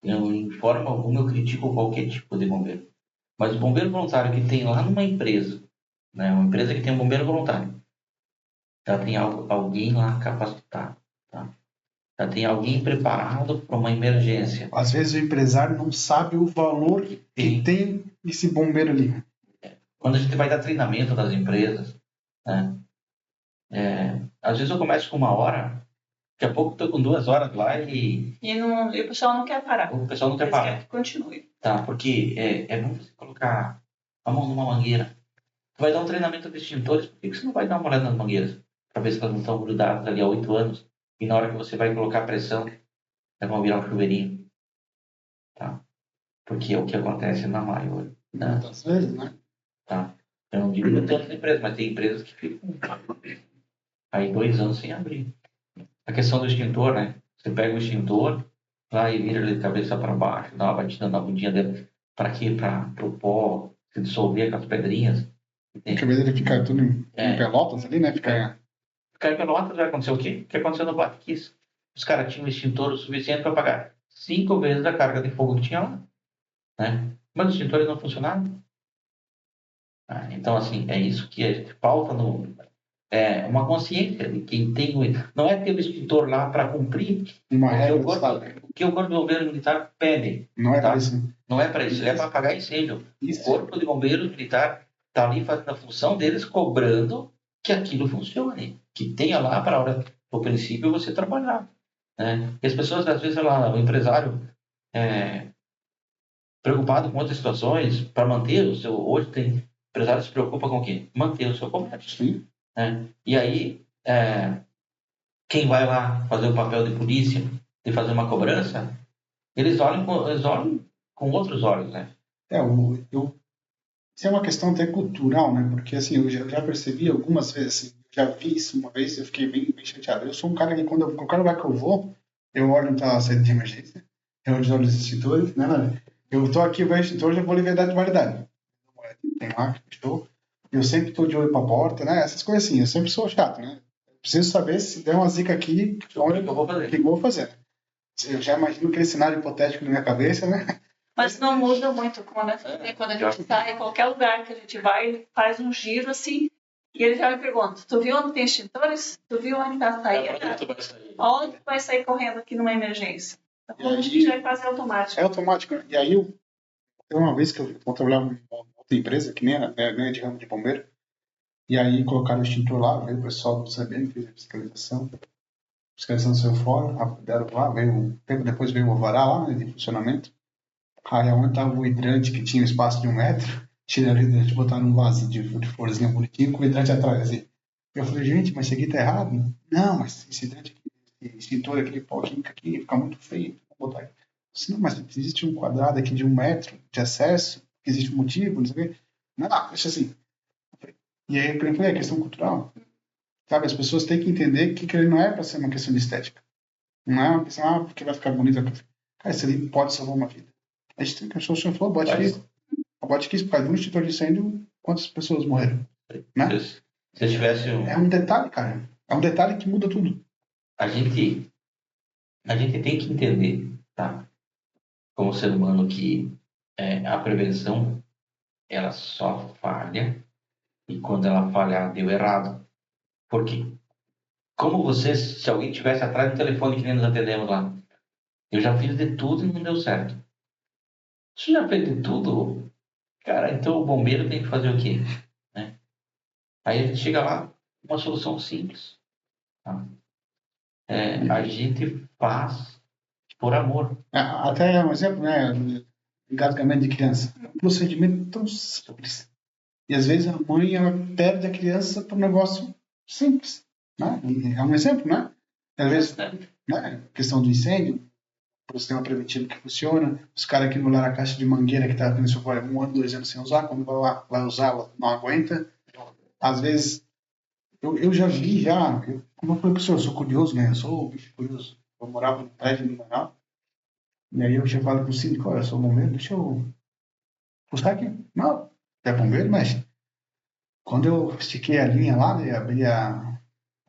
Eu, em forma alguma, eu critico qualquer tipo de bombeiro. Mas o bombeiro voluntário que tem lá numa empresa, né? Uma empresa que tem um bombeiro voluntário, já tem alguém lá capacitado, tá? Já tem alguém preparado para uma emergência. Às vezes o empresário não sabe o valor que tem esse bombeiro ali. Quando a gente vai dar treinamento das empresas, né? Às vezes eu começo com 1 hora, daqui a pouco estou com 2 horas lá e o pessoal não quer parar. O pessoal não quer parar. Quer que continue. Tá, porque é bom você colocar a mão numa mangueira. Tu vai dar um treinamento de extintores, por que você não vai dar uma olhada nas mangueiras? Para ver se elas não estão grudadas ali há 8 anos. E na hora que você vai colocar pressão, elas vão virar um chuveirinho. Tá? Porque é o que acontece na maioria. Muitas vezes, né? Tá? Eu não digo de todas as empresas, mas tem empresas que ficam aí 2 anos sem abrir. A questão do extintor, né? Você pega o extintor lá e vira ele de cabeça para baixo, dá uma batida na bundinha dele. Para quê? Para o pó se dissolver com as pedrinhas. Porque às vezes ele fica tudo em pelotas ali, né? Ficar em pelotas vai acontecer o quê? O que aconteceu no Batquis? Os caras tinham extintor o suficiente para pagar 5 vezes a carga de fogo que tinha lá. Né? Mas os extintores não funcionaram. Então, assim, é isso que a gente falta uma consciência de quem tem... Não é ter o extintor lá para cumprir Uma o que regra o do corpo, Estado. o que o Corpo de Bombeiro Militar pede. Não é Tá? para isso. Não é para isso, é para apagar incêndio. O Isso. Corpo de Bombeiro Militar está ali fazendo a função deles, cobrando que aquilo funcione, que tenha lá para a hora, no princípio, você trabalhar. Né? E as pessoas, às vezes, lá, o empresário preocupado com outras situações, para manter o seu... Hoje tem empresário que se preocupa com o quê? Manter o seu comércio. Sim. Né? E aí, quem vai lá fazer o papel de polícia, de fazer uma cobrança, eles olham com outros olhos, né? Isso é uma questão até cultural, né? Porque assim, eu já percebi algumas vezes, assim, já vi isso uma vez, eu fiquei bem chateado. Eu sou um cara que qualquer lugar que eu vou, eu olho onde tá a saída de emergência, eu olho os extintores, né? Eu tô aqui, vejo extintor, já vou liberar de validade. Tem lá, estou. Eu sempre tô de olho pra porta, né? Essas coisas assim, eu sempre sou chato, né? Eu preciso saber se der uma zica aqui, o que eu vou fazer. Eu já imagino aquele cenário hipotético na minha cabeça, né? Mas não muda muito quando a gente sai em qualquer lugar que a gente vai, ele faz um giro assim, e ele já me pergunta, tu viu onde tem extintores? Tu viu onde está a saída? Onde tu vai sair correndo aqui numa emergência? Então a gente vai fazer automático. É automático. E aí, uma vez que eu trabalhava em outra empresa, que nem era de ramo de bombeiro, e aí colocaram o extintor lá, veio o pessoal do CBN, fez a fiscalização saiu fora, deram lá, tempo depois veio o alvará lá, né, de funcionamento. Aí onde estava o hidrante, que tinha um espaço de 1 metro, tiraram o hidrante e botaram num vaso de florzinha bonitinho com o hidrante atrás, assim. Eu falei, gente, mas isso aqui tá errado? Não, mas esse hidrante aqui, esse extintor aqui, pó químico aqui, fica muito feio, vou botar aqui. Disse, não, mas existe um quadrado aqui de 1 metro de acesso, existe um motivo, não sei o quê. Não, deixa assim. E aí eu falei, é questão cultural. Sabe, as pessoas têm que entender que ele não é para ser uma questão de estética. Não é uma questão, porque vai ficar bonito. Cara, isso ali pode salvar uma vida. A gente tem que achar o senhor falou, bote aqui, por causa de um extintor de incêndio, quantas pessoas morreram? Né? Se tivesse É um detalhe, cara. É um detalhe que muda tudo. A gente tem que entender, tá? Como ser humano, que a prevenção, ela só falha e quando ela falhar, deu errado. Por quê? Como você, se alguém tivesse atrás do telefone que nem nos atendemos lá, eu já fiz de tudo e não deu certo. Você já fez de tudo? Cara, então o bombeiro tem que fazer o quê? Né? Aí a gente chega lá, uma solução simples. Tá? A gente faz por amor. Até um exemplo, né? Engasgamento de criança. É um procedimento tão simples. E às vezes a mãe ela perde a criança por um negócio simples. Né? É um exemplo, né? Às vezes, né? Questão do incêndio, o sistema preventivo que funciona, os caras que anularam a caixa de mangueira que está tendo isso agora 1 ano, 2 anos sem usar, quando vai usar, ela não aguenta. Às vezes, eu já vi, como eu falei para o senhor, eu sou curioso, né? Eu sou um bicho curioso. Eu morava no prédio no Manaus, e aí eu tinha falado para o síndico, olha, eu sou bombeiro, deixa eu postar aqui. Não, é bombeiro, mas quando eu estiquei a linha lá, né, abri a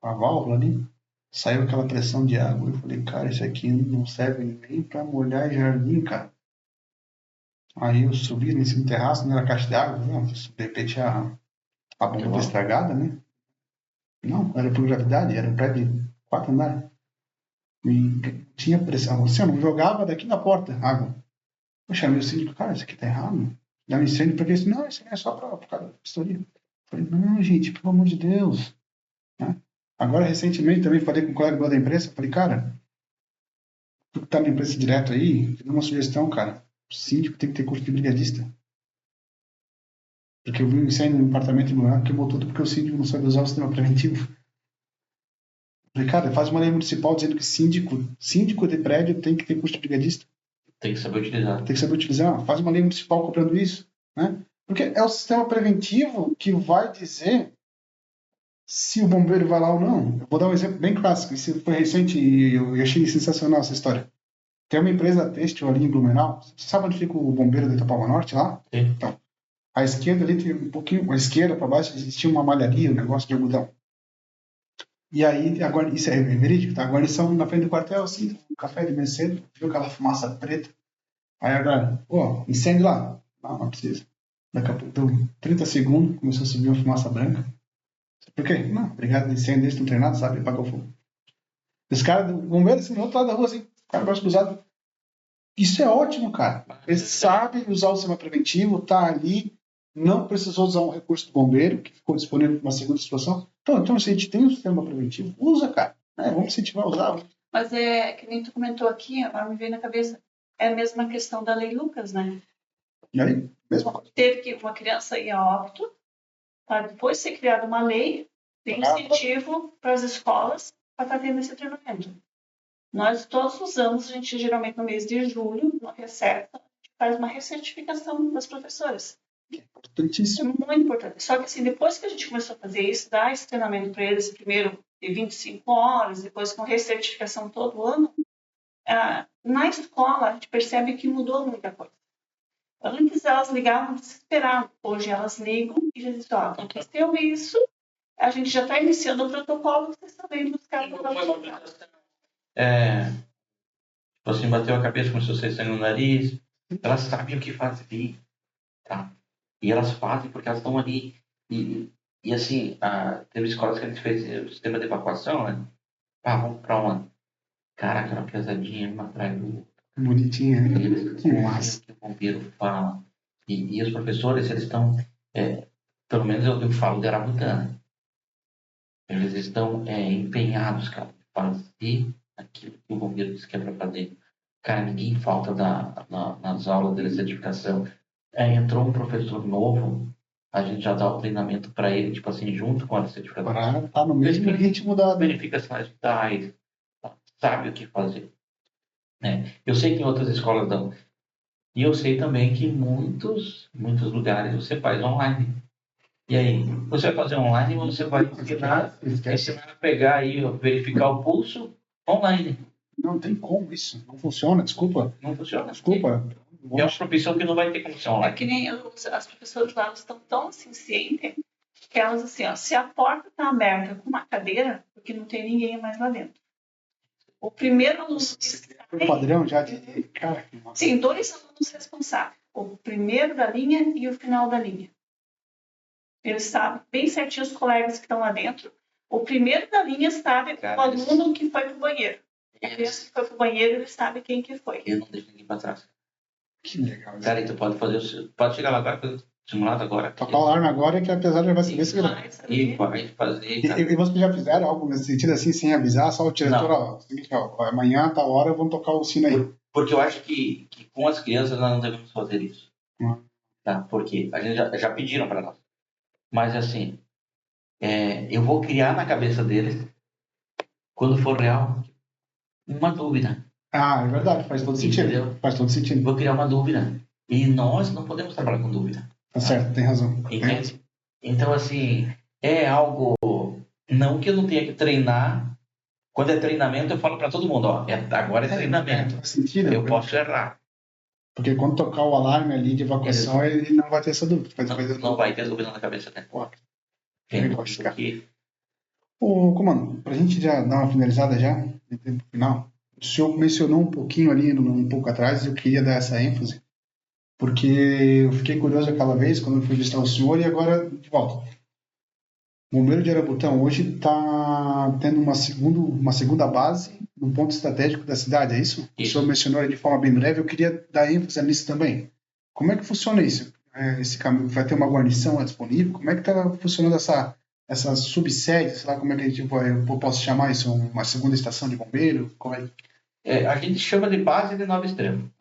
válvula ali, saiu aquela pressão de água. Eu falei, cara, isso aqui não serve nem para molhar jardim, cara. Aí eu subi nesse terraço, não era caixa de água, não, de repente a bomba tá estragada, né? Não, era por gravidade, era um prédio de 4 andares. E tinha pressão, você não jogava daqui na porta água. Eu chamei o síndico, cara, isso aqui tá errado. Dá um incêndio, porque isso não, isso aqui é só por causa da vistoria. Eu falei, não, gente, pelo amor de Deus. Né? Agora, recentemente, também falei com um colega meu da imprensa, falei, cara, tu que tá na imprensa direto aí, dá uma sugestão, cara, o síndico tem que ter curso de brigadista. Porque eu vi um incêndio no apartamento imobiliário que queimou tudo porque o síndico não sabe usar o sistema preventivo. Falei, cara, faz uma lei municipal dizendo que síndico de prédio tem que ter curso de brigadista. Tem que saber utilizar. Tem que saber utilizar. Faz uma lei municipal cobrando isso. Né? Porque é o sistema preventivo que vai dizer se o bombeiro vai lá ou não. Eu vou dar um exemplo bem clássico. Isso foi recente e eu achei sensacional essa história. Tem uma empresa têxtil ali em Blumenau. Você sabe onde fica o bombeiro de Itapava Norte lá? Sim. Então, à esquerda ali tem um pouquinho, à esquerda para baixo existia uma malharia, um negócio de algodão. E aí, agora, isso é verídico, tá? Agora eles são na frente do quartel, assim, um café de manhã cedo, viu aquela fumaça preta. Aí agora, incêndio lá. Não precisa. Daqui a pouco deu 30 segundos, começou a subir uma fumaça branca. Por quê? Não, obrigado, incêndio, eles estão treinados, sabe? Apagar o fogo. Esse cara do bombeiro, assim, do outro lado da rua, assim, o cara braço cruzado. Isso é ótimo, cara. Ele sabe usar o sistema preventivo, tá ali, não precisou usar um recurso do bombeiro, que ficou disponível para uma segunda situação. Então, se a gente tem um sistema preventivo, usa, cara. Vamos incentivar a usar. Mas é que nem tu comentou aqui, agora me veio na cabeça, é a mesma questão da Lei Lucas, né? E aí, mesma coisa. Teve que uma criança ir a óbito, para depois ser criada uma lei de incentivo para as escolas para estar tendo esse treinamento. Nós todos os anos, a gente geralmente no mês de julho, no Recerta, a gente faz uma recertificação das professoras. Importantíssimo. É muito importante. Só que assim, depois que a gente começou a fazer isso, dar esse treinamento para eles, primeiro de 25 horas, depois com recertificação todo ano, na escola a gente percebe que mudou muita coisa. Antes elas ligavam desesperadas, hoje elas ligam e já dizem, aconteceu isso, a gente já está iniciando o protocolo, vocês estão indo buscar o protocolo. Tipo assim, bateu a cabeça, começou a sair sangue no nariz, elas sabem o que fazer, tá? E elas fazem porque elas estão ali. E assim, teve escolas que a gente fez o sistema de evacuação, né? Vamos pra onde? Cara, aquela pesadinha, uma atrás do outro. Bonitinha, né? Eles que o bombeiro fala. E os professores, eles estão, pelo menos eu falo de Arabutã, eles estão empenhados, cara, em fazer aquilo que o bombeiro disse que é para fazer. Cara, ninguém falta nas aulas de certificação. Entrou um professor novo, a gente já dá o treinamento para ele, tipo assim, junto com a certificação. Para estar no mesmo ritmo da... Verifica sinais vitais, sabe o que fazer. Eu sei que em outras escolas dão. E eu sei também que em muitos lugares você faz online. E aí, você vai fazer online e você vai ensinar a pegar aí, verificar o pulso online. Não tem como isso. Não funciona, desculpa. Não funciona. Desculpa. É uma profissão que não vai ter como ser online. É que nem as professoras lá, elas estão tão assim, cientes, que elas assim, se a porta está aberta com uma cadeira, porque não tem ninguém mais lá dentro. O primeiro aluno que sai... O padrão já de... Cara, sim, 2 alunos responsáveis. O primeiro da linha e o final da linha. Eles sabem bem certinho os colegas que estão lá dentro. O primeiro da linha sabe o aluno que foi pro banheiro. A criança que foi pro banheiro, ele sabe quem que foi. Eu não deixo ninguém para trás. Que legal. Cara, e tu pode fazer pode chegar lá agora, fazer o simulado agora. Tocar o alarme agora, que apesar de vai saber se E vai fazer. E vocês já fizeram algo nesse sentido assim, sem avisar? Só o diretor, amanhã, tal hora, vamos tocar o sino aí. Porque eu acho que com as crianças nós não devemos fazer isso. Tá? Porque a gente já pediram para nós. Mas assim, eu vou criar na cabeça deles, quando for real, uma dúvida. É verdade, faz todo sentido. Entendeu? Faz todo sentido. Vou criar uma dúvida. E nós não podemos trabalhar com dúvida. Tá certo, tem razão. Entende? Então, assim, é algo... Não que eu não tenha que treinar. Quando é treinamento, eu falo para todo mundo, agora é treinamento. Faz sentido. Eu posso errar. Porque quando tocar o alarme ali de evacuação, ele não vai ter essa dúvida. Não vai ter dúvida na cabeça dele. Ô, comando, pra gente já dar uma finalizada já, no tempo final, o senhor mencionou um pouquinho ali, um pouco atrás, e eu queria dar essa ênfase, porque eu fiquei curioso aquela vez, quando eu fui visitar o senhor, e agora, de volta. O Bombeiro de Arabutã hoje está tendo uma segunda base no ponto estratégico da cidade, é isso? O senhor mencionou aí de forma bem breve, eu queria dar ênfase nisso também. Como é que funciona isso? Esse caminho vai ter uma guarnição disponível? Como é que está funcionando essa subsede, sei lá como é que eu posso chamar isso, uma segunda estação de bombeiro? Como é? A gente chama de base de Nova Extremo.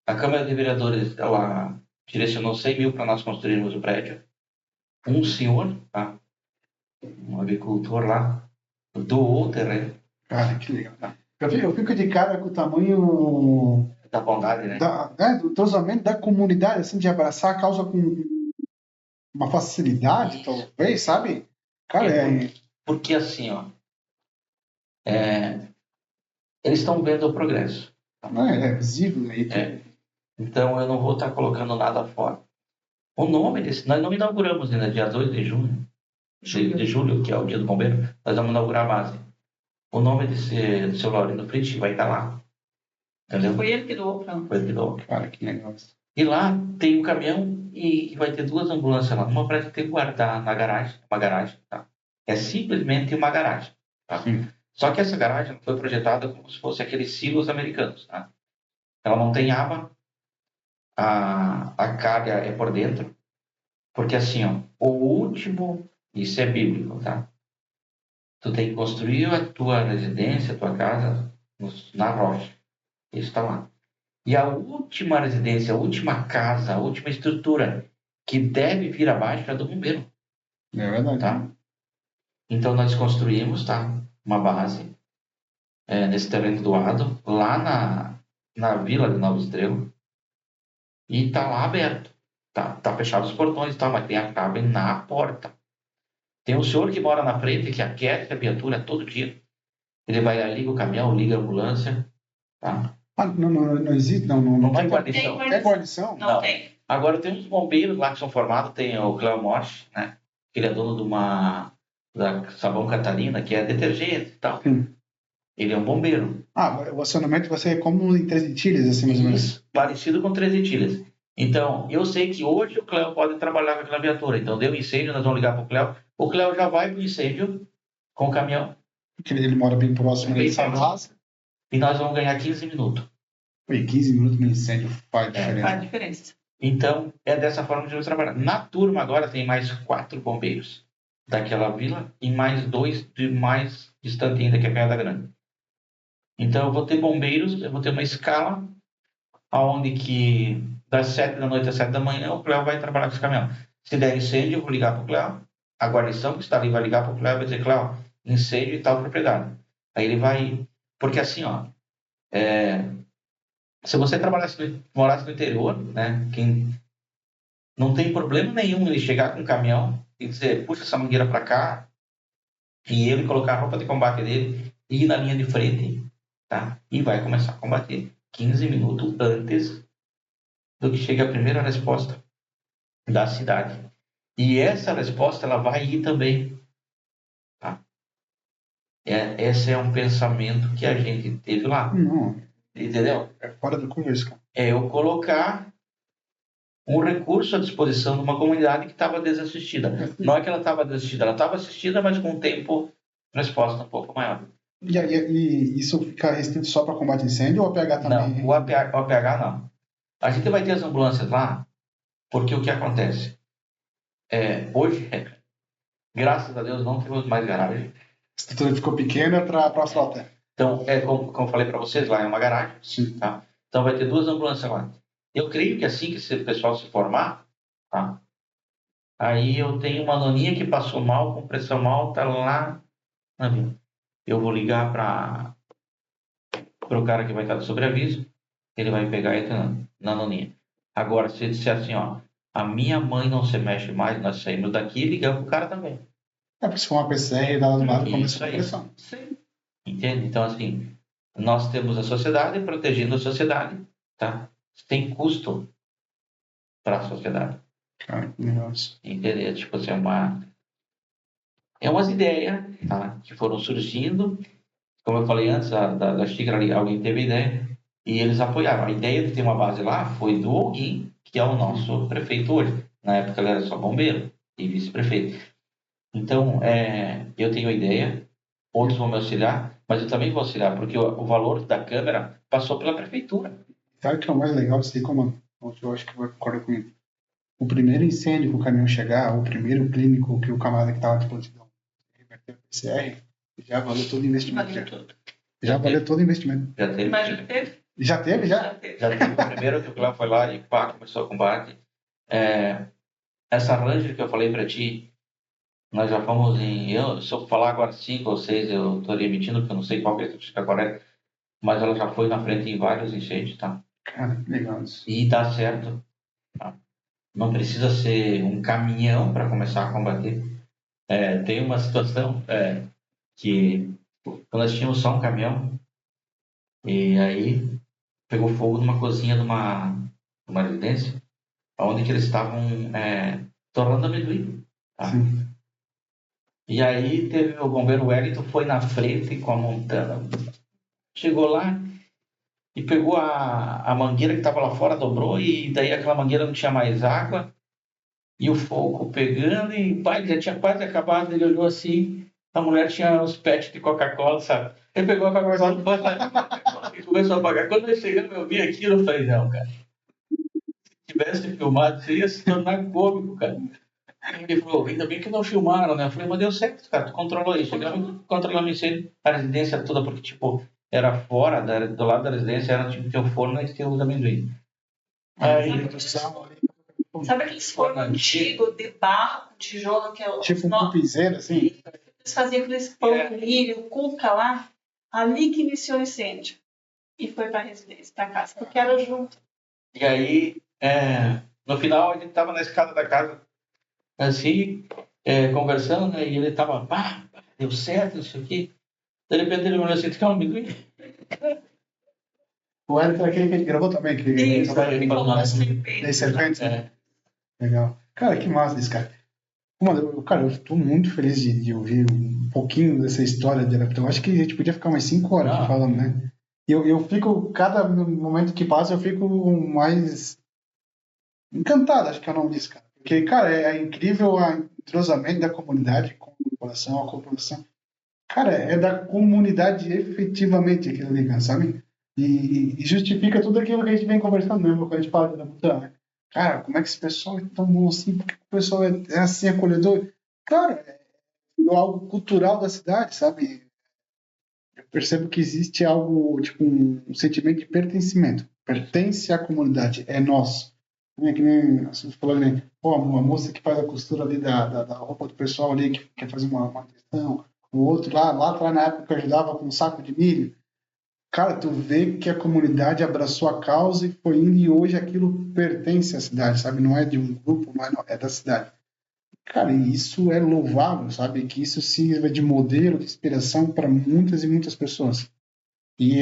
A Câmara de Vereadores, ela direcionou 100 mil para nós construirmos o prédio. Um senhor, tá? Um agricultor lá, doou o terreno. Cara, que legal. Eu fico de cara com o tamanho da bondade, né? Do entrosamento da comunidade, assim, de abraçar a causa com uma facilidade, talvez, sabe? Cara, porque assim, eles estão vendo o progresso. É visível aí. Então eu não vou estar colocando nada fora. O nome desse, nós não inauguramos ainda, dia 2 de junho, de julho, que é o dia do bombeiro, nós vamos inaugurar a base. O nome do seu Laurindo Fritz vai estar lá. Entendeu? Foi ele que doou para nós. Foi ele que doou. Cara, que legal. E lá tem um caminhão e vai ter 2 ambulâncias lá. Uma para ter guardar na garagem, uma garagem, tá? É simplesmente uma garagem, tá? Sim. Só que essa garagem foi projetada como se fosse aqueles silos americanos, tá? Ela não tem aba, a carga é por dentro, porque assim, ó, o último, isso é bíblico, tá? Tu tem que construir a tua residência, a tua casa na rocha. Isso está lá. E a última residência, a última casa, a última estrutura que deve vir abaixo é do bombeiro, É verdade. tá? Então nós construímos, tá? Uma base nesse terreno doado, lá na vila de Nova Estrela, e tá lá aberto. Tá fechado os portões, tá? Mas tem a chave na porta. Tem um senhor que mora na frente, que aquece a viatura todo dia. Ele vai lá, liga o caminhão, liga a ambulância, tá? Não existe, não Tem tem guarnição. Tem guarnição? Não tem. Agora tem uns bombeiros lá que são formados, tem o Cléo Morte, né? Ele é dono da Sabão Catarina, que é detergente e tal. Ele é um bombeiro. O acionamento vai ser como em 13 tilhas, assim, mais ou menos. Isso, parecido com 13 tilhas. Então, eu sei que hoje o Cléo pode trabalhar com aquela viatura. Então, deu incêndio, nós vamos ligar para o Cléo. O Cléo já vai para o incêndio com o caminhão. Porque ele mora bem próximo Bem dessa próximo. base. E nós vamos ganhar 15 minutos. E 15 minutos no incêndio faz diferença. Faz diferença. Então, é dessa forma que a gente vai trabalhar. Na turma agora tem mais 4 bombeiros daquela vila e mais 2 de mais distante ainda, que é Pedra Grande. Então, eu vou ter bombeiros, eu vou ter uma escala onde que das 7 da noite às 7 da manhã o Cléo vai trabalhar com esse caminhão. Se der incêndio, eu vou ligar para o Cléo. A guarnição que está ali vai ligar para o Cléo e vai dizer, Cléo, incêndio e tal propriedade. Aí ele vai... Porque assim, ó... Se você morasse no interior, né? Não tem problema nenhum ele chegar com um caminhão e dizer, puxa essa mangueira para cá, e ele colocar a roupa de combate dele e ir na linha de frente, tá? E vai começar a combater 15 minutos antes do que chega a primeira resposta da cidade. E essa resposta ela vai ir também, tá? Esse é um pensamento que a gente teve lá. Não, Entendeu? é fora do converso, cara. É eu colocar um recurso à disposição de uma comunidade que estava desassistida. Não é que ela estava desassistida, ela estava assistida, mas com um tempo resposta um pouco maior. E isso fica restrito só para combate a incêndio ou a PH também? Não, o APH não. A gente vai ter as ambulâncias lá, porque o que acontece? Hoje, graças a Deus, não temos mais garagem. A estrutura ficou pequena para a frota. Então, como eu falei para vocês, lá é uma garagem. Sim. Tá? Então, vai ter 2 ambulâncias lá. Eu creio que assim que esse pessoal se formar, tá? Aí eu tenho uma noninha que passou mal, com pressão alta lá na vila. Eu vou ligar para o cara que vai estar de sobreaviso, ele vai pegar e entrar na noninha. Agora, se ele disser assim, ó, a minha mãe não se mexe mais, nós saímos daqui e ligamos pro cara também. Porque se for uma PCR dada do lado, começa a aí. pressão. Sim. Entende? Então, assim, nós temos a sociedade protegendo a sociedade, tá? Tem custo para a sociedade. Cara, que negócio. Entende? Tipo assim, é umas ideias, tá? Que foram surgindo. Como eu falei antes, da xícara ali, alguém teve ideia e eles apoiaram. A ideia de ter uma base lá foi do Alguim, que é o nosso prefeito hoje. Na época ele era só bombeiro e vice-prefeito. Então, eu tenho a ideia, outros vão me auxiliar, mas eu também vou auxiliar, porque o valor da câmera passou pela prefeitura. Sabe o que é o mais legal disso aí, comando? Eu acho que vai concordar comigo. O primeiro incêndio que o caminhão chegar, o primeiro clínico que o camarada que estava de prontidão reverter o PCR, já valeu todo o investimento. Valeu tudo. Já valeu todo o investimento. Já teve. Mas já teve? Já teve, já? Já teve o primeiro que o Cléo foi lá e pá, começou o combate. Essa Ranger que eu falei para ti, nós já fomos se eu falar agora 5 ou 6, eu estou emitindo, porque eu não sei qual que é a estatística correta, mas ela já foi na frente em vários incêndios, tá? Cara, que legal isso. E dá certo. Tá? Não precisa ser um caminhão para começar a combater. Tem uma situação que quando nós tínhamos só um caminhão, e aí pegou fogo numa cozinha de uma residência, onde que eles estavam torrando amendoim. Tá? Sim. E aí teve o bombeiro Wellington, foi na frente com a montana, chegou lá, e pegou a mangueira que estava lá fora, dobrou, e daí aquela mangueira não tinha mais água, e o fogo pegando, e pai, já tinha quase acabado, ele olhou assim, a mulher tinha os pets de Coca-Cola, sabe? Ele pegou a Coca-Cola e começou a apagar. Quando eu chegando, eu vi aquilo, eu falei, não, cara, se tivesse filmado, isso ia se tornar cômico, cara. Ele falou, ainda bem que não filmaram, né? Eu falei, mas deu certo, cara, tu controlou isso. Chegamos controlando incêndio, a residência toda, porque, tipo, era fora, do lado da residência, era tipo, tinha o forno e tinha os amendoim. Aí, Sabe aqueles fornos antigos de barro, com tijolo, que é o... Tipo um cupizeiro, assim? Eles faziam aqueles pão de milho, cuca lá, ali que iniciou o incêndio. E foi para a residência, para casa, porque era junto. E aí, no final, a gente tava na escada da casa, assim, conversando, né? E ele tava, pá, deu certo, isso aqui. De repente ele me olhou assim, tu quer um amendoim? O Hélio foi aquele que a gente gravou também, que Isso, ele falou falou das das serpentes, né? É. Legal. Cara, que massa esse cara. Mano, eu estou muito feliz de ouvir um pouquinho dessa história de Arapitão. Acho que a gente podia ficar umas 5 horas aqui falando, né? E eu fico, cada momento que passa, eu fico mais encantado, acho que é o nome disso, cara. Porque, cara, é incrível o entrosamento da comunidade com a população. Cara, é da comunidade efetivamente aquilo ali, cara, sabe? E justifica tudo aquilo que a gente vem conversando mesmo, quando a gente fala de Arapitão, né? Cara, como é que esse pessoal é tão bom assim? Por que o pessoal é assim acolhedor? Cara, é algo cultural da cidade, sabe? Eu percebo que existe algo, tipo, um sentimento de pertencimento. Pertence à comunidade, é nosso. Não é que nem você falou, né? Pô, uma moça que faz a costura ali da roupa do pessoal ali, que quer fazer uma questão. O outro lá atrás, na época, que ajudava com um saco de milho. Cara, tu vê que a comunidade abraçou a causa e foi indo, e hoje aquilo pertence à cidade, sabe? Não é de um grupo, mas não, é da cidade. Cara, e isso é louvável, sabe? Que isso sirva de modelo, de inspiração para muitas e muitas pessoas. E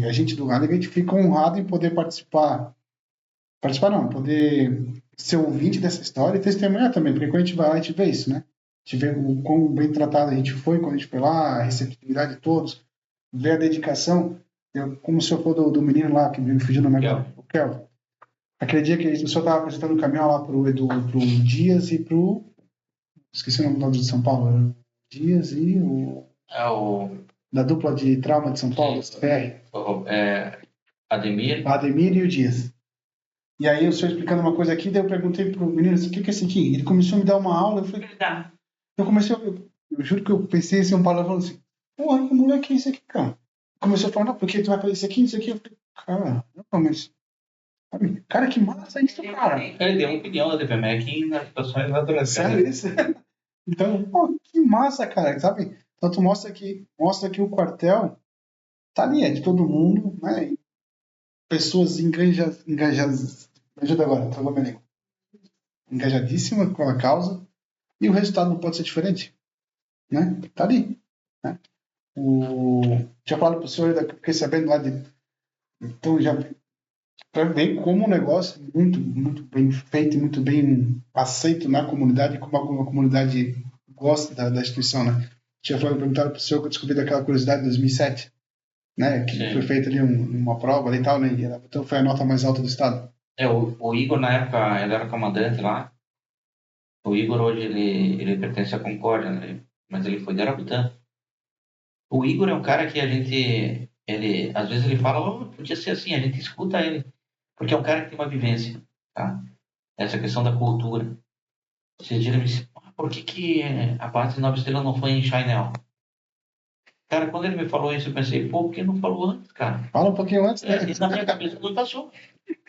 a gente do Rádio, a gente fica honrado em poder participar. Participar não, poder ser ouvinte dessa história e testemunhar também, porque quando a gente vai lá, a gente vê isso, né? A gente vê o quão bem tratado a gente foi quando a gente foi lá, a receptividade de todos, vê a dedicação. Como o senhor falou do menino lá que me fugiu no mercado, o Kelvin. Aquele dia que o senhor estava apresentando o caminhão lá pro Dias e pro. Esqueci o nome do lado de São Paulo. Era o Dias e o. Da dupla de trauma de São Paulo, PR. Ademir e o Dias. E aí o senhor explicando uma coisa aqui, daí eu perguntei pro menino assim, o que é esse aqui? Ele começou a me dar uma aula, eu falei. Eu comecei, eu juro que eu pensei assim, um palavrão assim, porra, que moleque é esse aqui, cara? Começou a falar, não, porque tu vai fazer isso aqui, isso aqui. Eu falei, cara, não, mas. Cara, que massa isso, cara. Ele deu uma opinião da DPMEC nas situações naturais. Sério isso? Então, pô, que massa, cara, sabe? Então tu mostra que o quartel tá ali, é de todo mundo, né? Pessoas engajadas agora, travou minha língua. Engajadíssima com a causa, e o resultado não pode ser diferente, né? Tá ali, né? Tinha falado pro senhor, fiquei sabendo lá de... Então já... Para ver como o negócio é muito, muito bem feito e muito bem aceito na comunidade, como a comunidade gosta da instituição, né? Tinha perguntado para o senhor que eu descobri daquela curiosidade de 2007, né? Que foi feita ali uma prova ali e tal, né? Então foi a nota mais alta do estado. O Igor, na época, ele era comandante lá. O Igor, hoje, ele pertence à Concórdia, né? Mas ele foi de Arapitã. O Igor é um cara que a gente... às vezes ele fala, oh, podia ser assim, a gente escuta ele. Porque é um cara que tem uma vivência, tá? Essa questão da cultura. Esses dias ele me disse, por que a base de Nova Estrela não foi em Chainel? Cara, quando ele me falou isso, eu pensei, pô, por que não falou antes, cara? Fala um pouquinho antes, né? Na minha cabeça não passou.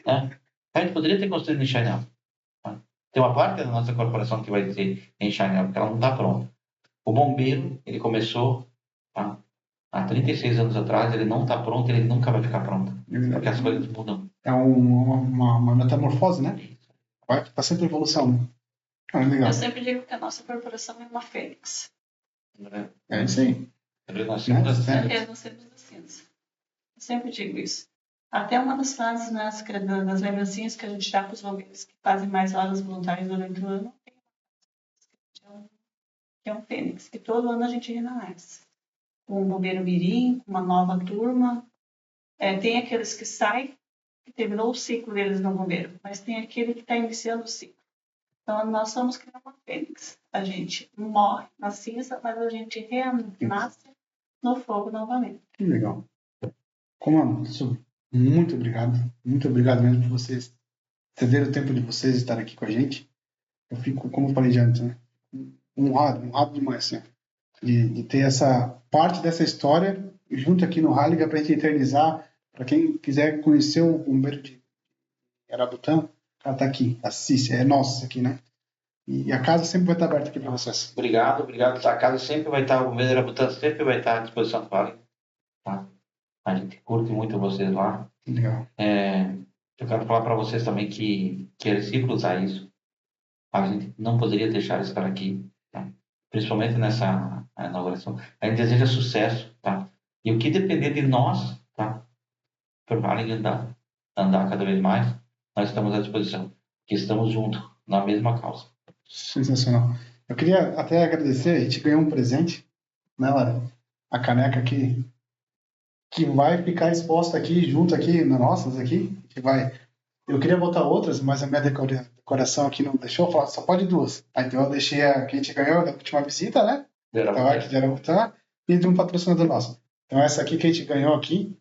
Né? A gente poderia ter construído em Chainel. Tá? Tem uma parte da nossa corporação que vai ser em Chainel, porque ela não está pronta. O bombeiro, ele começou tá? Há 36 anos atrás, ele não está pronto, ele nunca vai ficar pronto. Porque as coisas mudam. É uma metamorfose, né? Vai sempre evolução, né? Legal. Eu sempre digo que a nossa corporação é uma fênix. É isso aí. Renascemos das cinzas. Renascemos das cinzas. Eu sempre digo isso. Até uma das frases das lembrancinhas que a gente dá para os bombeiros que fazem mais horas voluntárias durante o ano, que é um fênix, que todo ano a gente renasce. Com um bombeiro mirim, com uma nova turma. Tem aqueles que saem, que terminou o ciclo deles no bombeiro, mas tem aquele que está iniciando o ciclo. Então, nós somos que nem uma fênix. A gente morre na cinza, mas a gente renasce no fogo novamente. Que legal. Comando, muito obrigado. Muito obrigado mesmo por vocês cederem o tempo de vocês estarem aqui com a gente. Eu fico, como eu falei já antes, né? honrado demais, assim, de ter essa parte dessa história junto aqui no Halligan para a gente eternizar. Para quem quiser conhecer o bombeiro de Arabutã, ela tá aqui, assiste, é nosso aqui, né? E a casa sempre vai estar aberta aqui para vocês. Obrigado. A casa sempre vai estar, o bombeiro de Arabutã sempre vai estar à disposição do Halligan. Tá? A gente curte muito vocês lá. Legal. Eu quero falar para vocês também que é recíproco a isso. A gente não poderia deixar de estar aqui, tá? Principalmente nessa inauguração. A gente deseja sucesso, tá? E o que depender de nós, tá? Para o Halligan andar cada vez mais, nós estamos à disposição. Que estamos juntos na mesma causa. Sensacional. Eu queria até agradecer, a gente ganhou um presente, né, Lara? A caneca aqui, que vai ficar exposta aqui, junto aqui, nas nossas aqui. A gente vai... Eu queria botar outras, mas a minha decoração aqui não deixou. Falar, só pode duas. Então eu deixei a que a gente ganhou da última visita, né? Então, aqui de Arabutã, e de um patrocinador nosso. Então essa aqui que a gente ganhou aqui,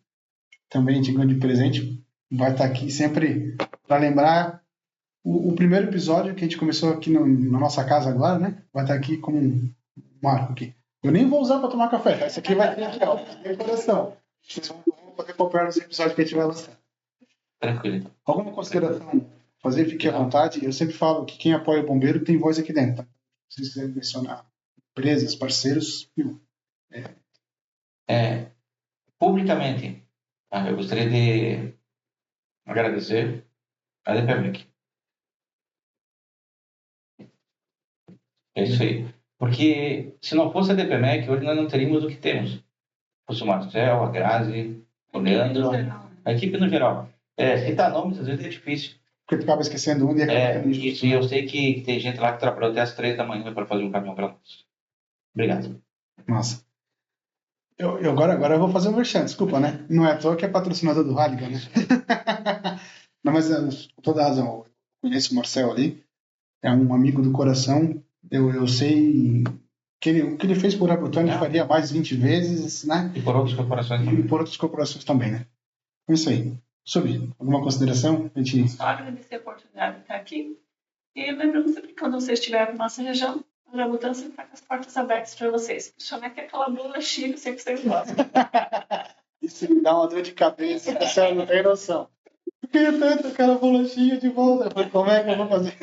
também a gente ganhou de presente, vai estar aqui sempre para lembrar o primeiro episódio que a gente começou aqui na nossa casa agora, né? Vai estar aqui como um marco aqui. Eu nem vou usar para tomar café. Essa aqui vai ter aqui, ó, decoração. Vocês vão poder comprar nos episódios que a gente vai lançar. Tranquilo. Alguma consideração? Fazer, fique à vontade. Eu sempre falo que quem apoia o bombeiro tem voz aqui dentro. Tá? Se vocês quiserem mencionar empresas, parceiros, Publicamente, tá? Eu gostaria de agradecer a DPMEC. É isso aí. Porque se não fosse a DPMEC, hoje nós não teríamos o que temos. Fosse o Marcel, a Grazi, o Leandro, a equipe no geral. Citar nomes às vezes é difícil. Porque tu acaba esquecendo um e acaba isso, e eu sei que tem gente lá que trabalhou até as 3 da manhã para fazer um caminhão para nós. Obrigado. Nossa. Eu agora eu vou fazer um merchan, desculpa, né? Não é à toa que é patrocinador do Halligan, né? Não, mas com toda razão. Eu conheço o Marcel ali. É um amigo do coração. Eu sei que o que ele fez por Arabutã ele faria mais 20 vezes, né? E por outras corporações também. E por outras corporações também, né? É isso aí. Subi. Alguma consideração? Só agradecer a oportunidade de estar aqui. E lembrando sempre que quando você estiver na nossa região, a Arabutã sempre está com as portas abertas para vocês. Principalmente aquela bula chique, sempre que vocês gostam. Isso me dá uma dor de cabeça, a senhora não tem noção. Eu queria tanto aquela bolachinha de volta. Eu falei, como é que eu vou fazer?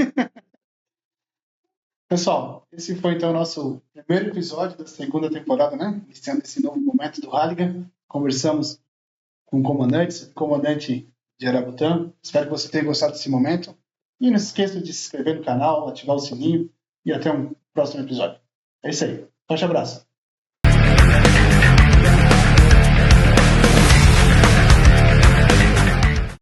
Pessoal, esse foi então o nosso primeiro episódio da segunda temporada, né? Iniciando esse novo momento do Halligan. Conversamos com comandante de Arabutã. Espero que você tenha gostado desse momento. E não se esqueça de se inscrever no canal, ativar o sininho e até um próximo episódio. É isso aí. Forte abraço.